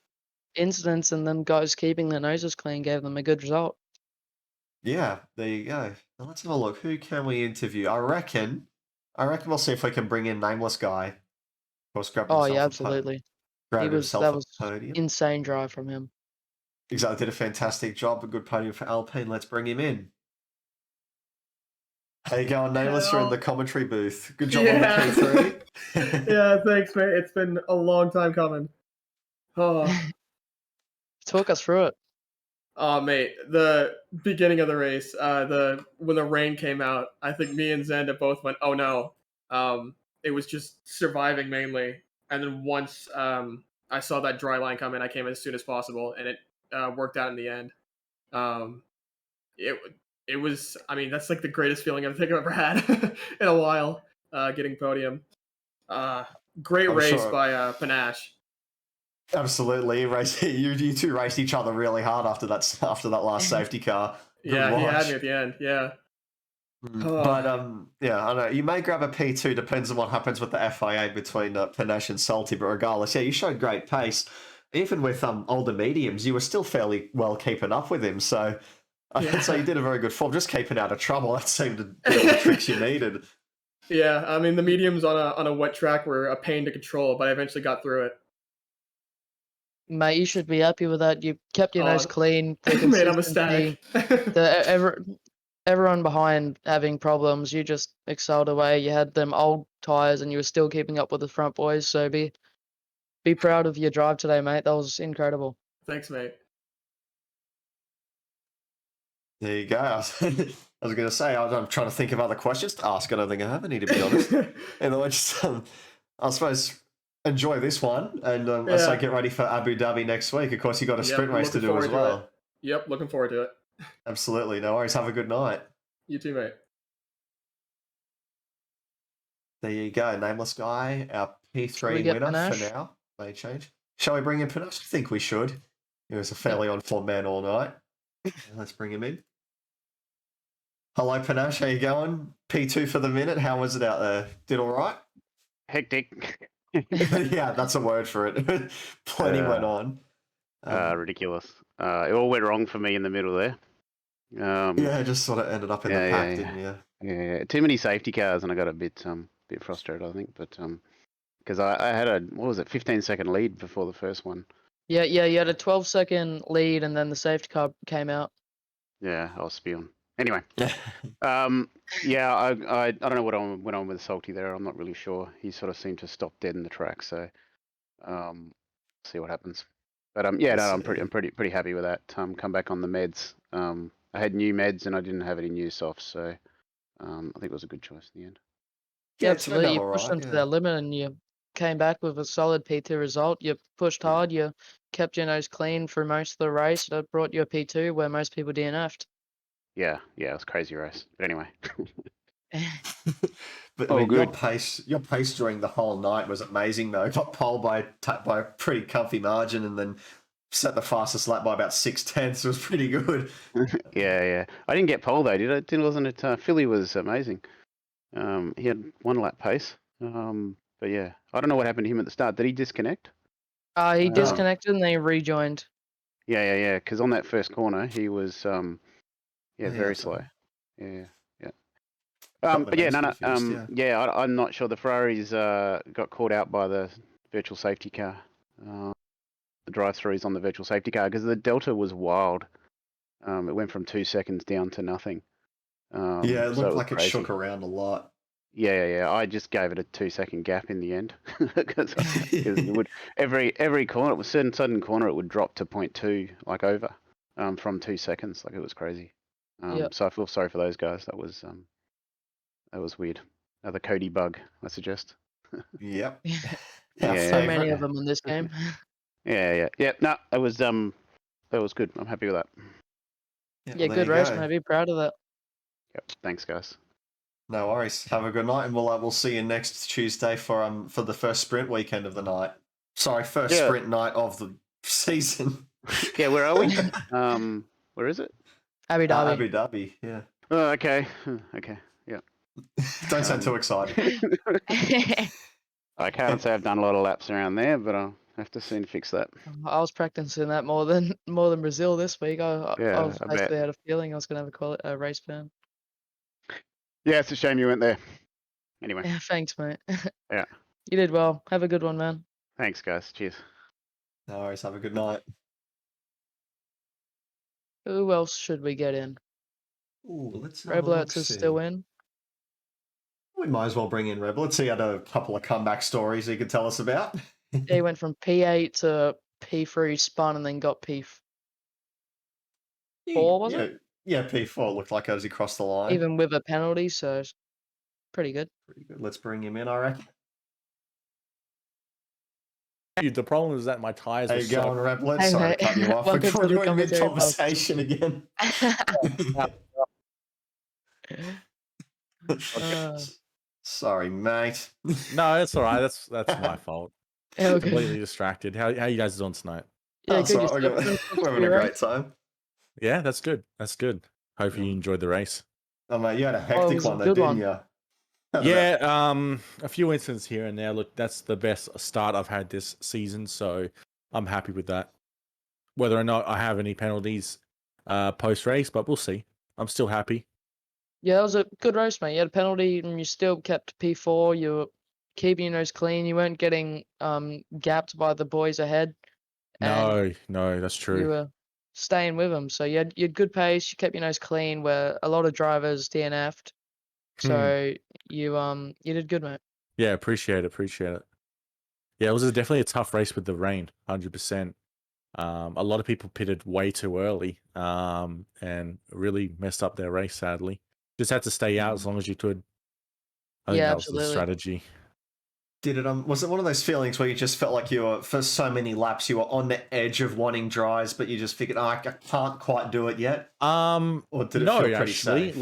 [SPEAKER 3] incidents and them guys keeping their noses clean gave them a good result.
[SPEAKER 2] Yeah, there you go. Now let's have a look. Who can we interview? I reckon we'll see if we can bring in Nameless Guy. Of course,
[SPEAKER 3] Oh yeah, absolutely.
[SPEAKER 2] grabbed
[SPEAKER 3] That
[SPEAKER 2] himself a
[SPEAKER 3] was
[SPEAKER 2] podium.
[SPEAKER 3] insane drive from him.
[SPEAKER 2] Exactly, did a fantastic job. A good podium for Alpine. Let's bring him in. How you going, Nameless? You're in the commentary booth. Good job on the P3.
[SPEAKER 4] Yeah, thanks, mate. It's been a long time coming. Oh,
[SPEAKER 3] Talk us through it.
[SPEAKER 4] oh, mate. The beginning of the race, when the rain came out, I think me and Xander both went, "Oh no!" It was just surviving mainly, and then once I saw that dry line come in, I came as soon as possible, and it worked out in the end. Um, it it was. I mean, that's like the greatest feeling I think I've ever had in a while. Getting podium. Great
[SPEAKER 2] I'm
[SPEAKER 4] race
[SPEAKER 2] sure.
[SPEAKER 4] by Panache.
[SPEAKER 2] Absolutely, you two raced each other really hard after that last safety car. Good
[SPEAKER 4] Yeah, he had
[SPEAKER 2] watch.
[SPEAKER 4] me at the end. Yeah.
[SPEAKER 2] But yeah, I know you may grab a P2. Depends on what happens with the FIA between Panache and Salty. But regardless, yeah, you showed great pace. Even with older mediums, you were still fairly well keeping up with him. So I'd say you did a very good form. Just keeping out of trouble. That seemed to be all the tricks you needed.
[SPEAKER 4] Yeah, I mean the mediums on a wet track were a pain to control, but I eventually got through it.
[SPEAKER 3] Mate, you should be happy with that. You kept your nose clean, the
[SPEAKER 4] Man, I'm
[SPEAKER 3] consistency,
[SPEAKER 4] ecstatic.
[SPEAKER 3] everyone behind having problems, you just excelled away. You had them old tires and you were still keeping up with the front boys, so be proud of your drive today, mate. That was incredible.
[SPEAKER 4] Thanks, mate.
[SPEAKER 2] There you go. I was going to say, I'm trying to think of other questions to ask. I don't think I have any, to be honest. Anyway, just, I suppose, enjoy this one. And as I get ready for Abu Dhabi next week, of course, you've got a sprint race to do as well.
[SPEAKER 4] Yep, looking forward to it.
[SPEAKER 2] Absolutely. No worries. Have a good night.
[SPEAKER 4] You too, mate.
[SPEAKER 2] There you go. Nameless Guy, our P3 winner
[SPEAKER 3] Panache?
[SPEAKER 2] for now. May change. Shall we bring in Panache? I think we should. He was a fairly on-form man all night. Let's bring him in. Hello, Panache. How you going? P2 for the minute. How was it out there? Did all right?
[SPEAKER 5] Hectic.
[SPEAKER 2] Yeah, that's a word for it. Plenty went on.
[SPEAKER 5] Ridiculous. It all went wrong for me in the middle there.
[SPEAKER 2] Yeah, it just sort of ended up in the pack, didn't you?
[SPEAKER 5] Yeah, too many safety cars, and I got a bit frustrated, I think. But because I had a 15-second lead before the first one.
[SPEAKER 3] Yeah, you had a 12-second lead, and then the safety car came out.
[SPEAKER 5] Yeah, I was spewing. Anyway, yeah, I don't know what went on with Salty there. I'm not really sure. He sort of seemed to stop dead in the track. So, see what happens. But yeah, no, I'm pretty happy with that. Come back on the meds. I had new meds and I didn't have any new softs, so I think it was a good choice in the end.
[SPEAKER 3] Yeah, absolutely. You pushed them to their limit, and you came back with a solid P2 result. You pushed hard. You kept your nose clean for most of the race. That brought you a P2 where most people DNF'd.
[SPEAKER 5] Yeah, it was a crazy race. But anyway.
[SPEAKER 2] But I mean, your pace during the whole night was amazing, though. Got pole by a pretty comfy margin, and then set the fastest lap by about 0.6. It was pretty good.
[SPEAKER 5] Yeah. I didn't get pole though, did it? Wasn't it? Philly was amazing. He had 1 lap pace. But yeah, I don't know what happened to him at the start. Did he disconnect?
[SPEAKER 3] He disconnected and then he rejoined.
[SPEAKER 5] Yeah. Because on that first corner, he was very slow. Yeah. But yeah, I'm not sure. The Ferraris got caught out by the virtual safety car. The drive-throughs on the virtual safety car because the delta was wild. It went from 2 seconds down to nothing.
[SPEAKER 2] Yeah, it looked like it shook around a lot.
[SPEAKER 5] Yeah. I just gave it a 2-second gap in the end because it would every corner, it was sudden corner, it would drop to 0.2 like over from 2 seconds. Like it was crazy. So I feel sorry for those guys. That was weird. The Cody bug, I suggest.
[SPEAKER 2] Yep.
[SPEAKER 3] So many of them in this game.
[SPEAKER 5] Yeah. No, that was good. I'm happy with that.
[SPEAKER 3] Yeah, good race, mate. Be proud of that.
[SPEAKER 5] Yep. Thanks, guys.
[SPEAKER 2] No worries. Have a good night, and we'll see you next Tuesday for the first sprint weekend of the night. Sorry, first
[SPEAKER 5] Yeah.
[SPEAKER 2] sprint night of the season.
[SPEAKER 5] Yeah, where are we? Where is it?
[SPEAKER 3] Abu Dhabi.
[SPEAKER 2] Abu Dhabi. Yeah.
[SPEAKER 5] Oh, okay. Okay. Yeah.
[SPEAKER 2] Don't sound too excited.
[SPEAKER 5] I can't say I've done a lot of laps around there, but I'll have to soon fix that.
[SPEAKER 3] I was practicing that more than Brazil this week. I
[SPEAKER 5] Yeah,
[SPEAKER 3] was
[SPEAKER 5] I bet.
[SPEAKER 3] basically had a feeling I was gonna have a race ban.
[SPEAKER 5] Yeah, it's a shame you went there. Anyway,
[SPEAKER 3] Yeah, thanks, mate.
[SPEAKER 5] Yeah.
[SPEAKER 3] You did well. Have a good one, man.
[SPEAKER 5] thanks, guys. Cheers.
[SPEAKER 2] No worries. Have a good night.
[SPEAKER 3] Who else should we get in?
[SPEAKER 2] Ooh, let's have a
[SPEAKER 3] Reblerts
[SPEAKER 2] look.
[SPEAKER 3] is still in.
[SPEAKER 2] We might as well bring in Rebel. He had a couple of comeback stories he could tell us about.
[SPEAKER 3] He went from P8 to P3, spun, and then got P4, was it?
[SPEAKER 2] Yeah, P4 looked like as he crossed the line.
[SPEAKER 3] Even with a penalty, so it's pretty good.
[SPEAKER 2] Pretty good. Let's bring him in, I reckon.
[SPEAKER 6] Dude, the problem is that my tires
[SPEAKER 2] How
[SPEAKER 6] are
[SPEAKER 2] you going, Reblet?
[SPEAKER 3] Hey,
[SPEAKER 2] Sorry
[SPEAKER 3] mate.
[SPEAKER 2] to cut you off.
[SPEAKER 3] Welcome to
[SPEAKER 2] We're
[SPEAKER 3] the
[SPEAKER 2] going mid
[SPEAKER 3] commentary box.
[SPEAKER 2] conversation again. Sorry, mate.
[SPEAKER 6] No, it's all right. That's my fault.
[SPEAKER 3] Yeah, okay.
[SPEAKER 6] Completely distracted. How you guys doing tonight?
[SPEAKER 3] Yeah,
[SPEAKER 2] That's
[SPEAKER 3] good.
[SPEAKER 2] all right. We're having a great time.
[SPEAKER 6] Yeah, that's good. That's good. Hope you enjoyed the race.
[SPEAKER 2] Oh, mate, you had a
[SPEAKER 3] it
[SPEAKER 2] hectic
[SPEAKER 3] was a
[SPEAKER 2] one, though,
[SPEAKER 3] good
[SPEAKER 2] didn't
[SPEAKER 3] one.
[SPEAKER 2] you?
[SPEAKER 6] Yeah, a few incidents here and there. Look, that's the best start I've had this season, so I'm happy with that. Whether or not I have any penalties post race, but we'll see. I'm still happy.
[SPEAKER 3] Yeah, that was a good race, mate. You had a penalty and you still kept P4. You were keeping your nose clean. You weren't getting gapped by the boys ahead. And
[SPEAKER 6] No, that's
[SPEAKER 3] you
[SPEAKER 6] true.
[SPEAKER 3] were staying with them. So you had good pace. You kept your nose clean. Where a lot of drivers DNF'd. So you did good, mate.
[SPEAKER 6] Yeah, appreciate it. Yeah, it was definitely a tough race with the rain, 100%. A lot of people pitted way too early and really messed up their race, sadly. Just had to stay out as long as you could. I think
[SPEAKER 3] Yeah,
[SPEAKER 6] that was the
[SPEAKER 3] absolutely.
[SPEAKER 6] strategy.
[SPEAKER 2] Did it? Was it one of those feelings where you just felt like you were, for so many laps, you were on the edge of wanting dries, but you just figured, I can't quite do it yet? Or did it
[SPEAKER 6] No,
[SPEAKER 2] feel pretty
[SPEAKER 6] actually,
[SPEAKER 2] safe?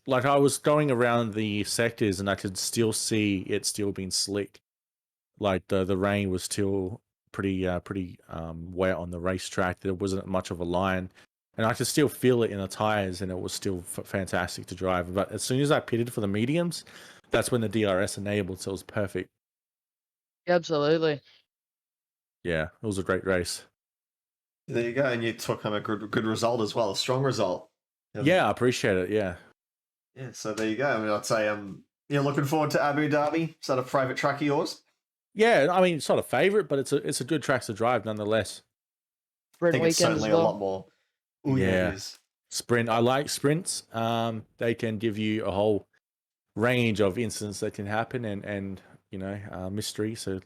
[SPEAKER 6] like I was going around the sectors and I could still see it still being slick. Like the rain was still pretty wet on the racetrack. There wasn't much of a line, and I could still feel it in the tires, and it was still fantastic to drive. But as soon as I pitted for the mediums, that's when the DRS enabled, so it was perfect.
[SPEAKER 3] Yeah, absolutely.
[SPEAKER 6] Yeah, it was a great race.
[SPEAKER 2] There you go, and you took home a good result as well, a strong result.
[SPEAKER 6] Yeah, I appreciate it. Yeah.
[SPEAKER 2] Yeah, so there you go. I mean, I'd say you're looking forward to Abu Dhabi. Is that a favourite track of yours?
[SPEAKER 6] Yeah, I mean, it's not a favorite, but it's a good track to drive nonetheless.
[SPEAKER 2] I
[SPEAKER 3] Sprint
[SPEAKER 2] think it's
[SPEAKER 3] weekend as
[SPEAKER 2] certainly a
[SPEAKER 3] well.
[SPEAKER 2] lot more. Oh, yeah, it is.
[SPEAKER 6] Sprint. I like sprints. They can give you a whole range of incidents that can happen and mystery. So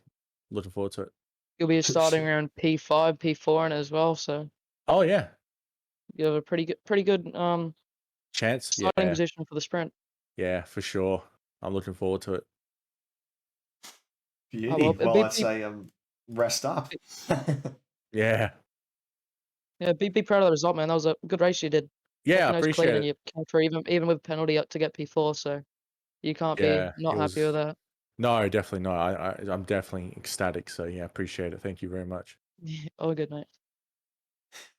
[SPEAKER 6] looking forward to it.
[SPEAKER 3] You'll be starting around P5, P4 in it as well. So
[SPEAKER 6] Oh yeah,
[SPEAKER 3] you have a pretty good
[SPEAKER 6] chance.
[SPEAKER 3] starting
[SPEAKER 6] Yeah,
[SPEAKER 3] position for the sprint.
[SPEAKER 6] yeah, for sure. I'm looking forward to it.
[SPEAKER 2] Beauty. Well, I'd say rest up.
[SPEAKER 6] Yeah,
[SPEAKER 3] Yeah, be proud of the result, man. That was a good race you did.
[SPEAKER 6] yeah, I
[SPEAKER 3] Kept your nose clean
[SPEAKER 6] appreciate
[SPEAKER 3] and
[SPEAKER 6] it.
[SPEAKER 3] you came through even with penalty up to get P4. So you can't
[SPEAKER 6] Yeah,
[SPEAKER 3] be not
[SPEAKER 6] it
[SPEAKER 3] happy with
[SPEAKER 6] was.
[SPEAKER 3] that.
[SPEAKER 6] No, definitely not. I'm definitely ecstatic. So yeah, appreciate it. Thank you very much.
[SPEAKER 3] Yeah, all good, mate.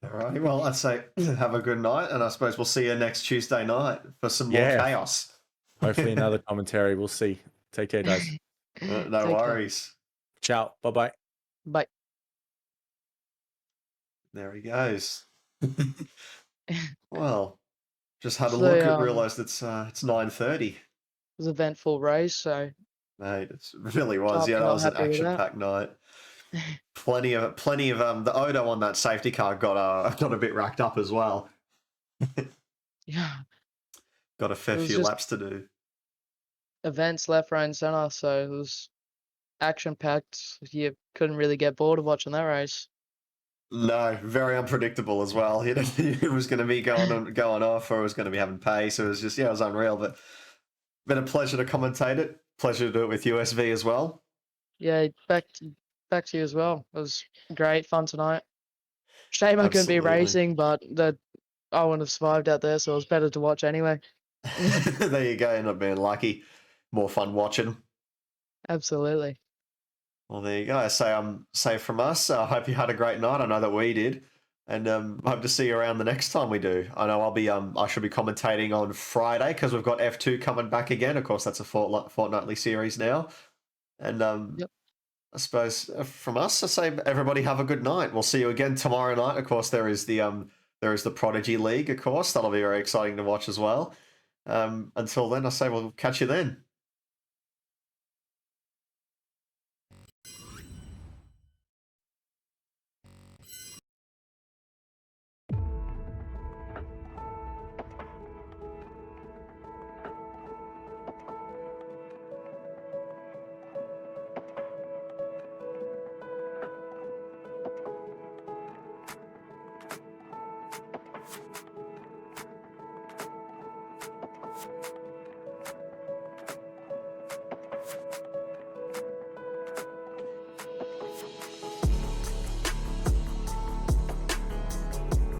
[SPEAKER 2] All right. Well, I'd say have a good night, and I suppose we'll see you next Tuesday night for some more
[SPEAKER 6] Yeah.
[SPEAKER 2] chaos.
[SPEAKER 6] Hopefully another commentary. We'll see. Take care, guys.
[SPEAKER 2] No
[SPEAKER 3] Take care.
[SPEAKER 2] worries.
[SPEAKER 6] Ciao. Bye-bye.
[SPEAKER 3] Bye.
[SPEAKER 2] There he goes. Well, just had a
[SPEAKER 3] So,
[SPEAKER 2] look and realised it's 9:30.
[SPEAKER 3] It was an eventful race, so
[SPEAKER 2] Mate, it really was.
[SPEAKER 3] Can't
[SPEAKER 2] Yeah,
[SPEAKER 3] be
[SPEAKER 2] that
[SPEAKER 3] not
[SPEAKER 2] was an
[SPEAKER 3] happy with that.
[SPEAKER 2] action-packed night. Plenty of the Odo on that safety car got a bit racked up as well.
[SPEAKER 3] yeah,
[SPEAKER 2] Got a fair
[SPEAKER 3] It was
[SPEAKER 2] few
[SPEAKER 3] just-
[SPEAKER 2] laps to do.
[SPEAKER 3] events left, right, and center. So it was action packed. You couldn't really get bored of watching that race.
[SPEAKER 2] No, very unpredictable as well. You know, it was going to be going off, or it was going to be having pace. It was just it was unreal. But been a pleasure to commentate it. Pleasure to do it with USV as well.
[SPEAKER 3] Yeah, back to you as well. It was great fun tonight. Shame I couldn't be
[SPEAKER 2] Absolutely.
[SPEAKER 3] racing, but I wouldn't have survived out there, so it was better to watch anyway.
[SPEAKER 2] There you go. End up being lucky. More fun watching.
[SPEAKER 3] Absolutely.
[SPEAKER 2] Well, there you go. Say from us. I hope you had a great night. I know that we did, and hope to see you around the next time we do. I know I should be commentating on Friday because we've got F2 coming back again. Of course, that's a fortnightly series now, and
[SPEAKER 3] Yep.
[SPEAKER 2] I suppose from us, I say everybody have a good night. We'll see you again tomorrow night. Of course, there is the Prodigy League. Of course, that'll be very exciting to watch as well. Until then, I say we'll catch you then.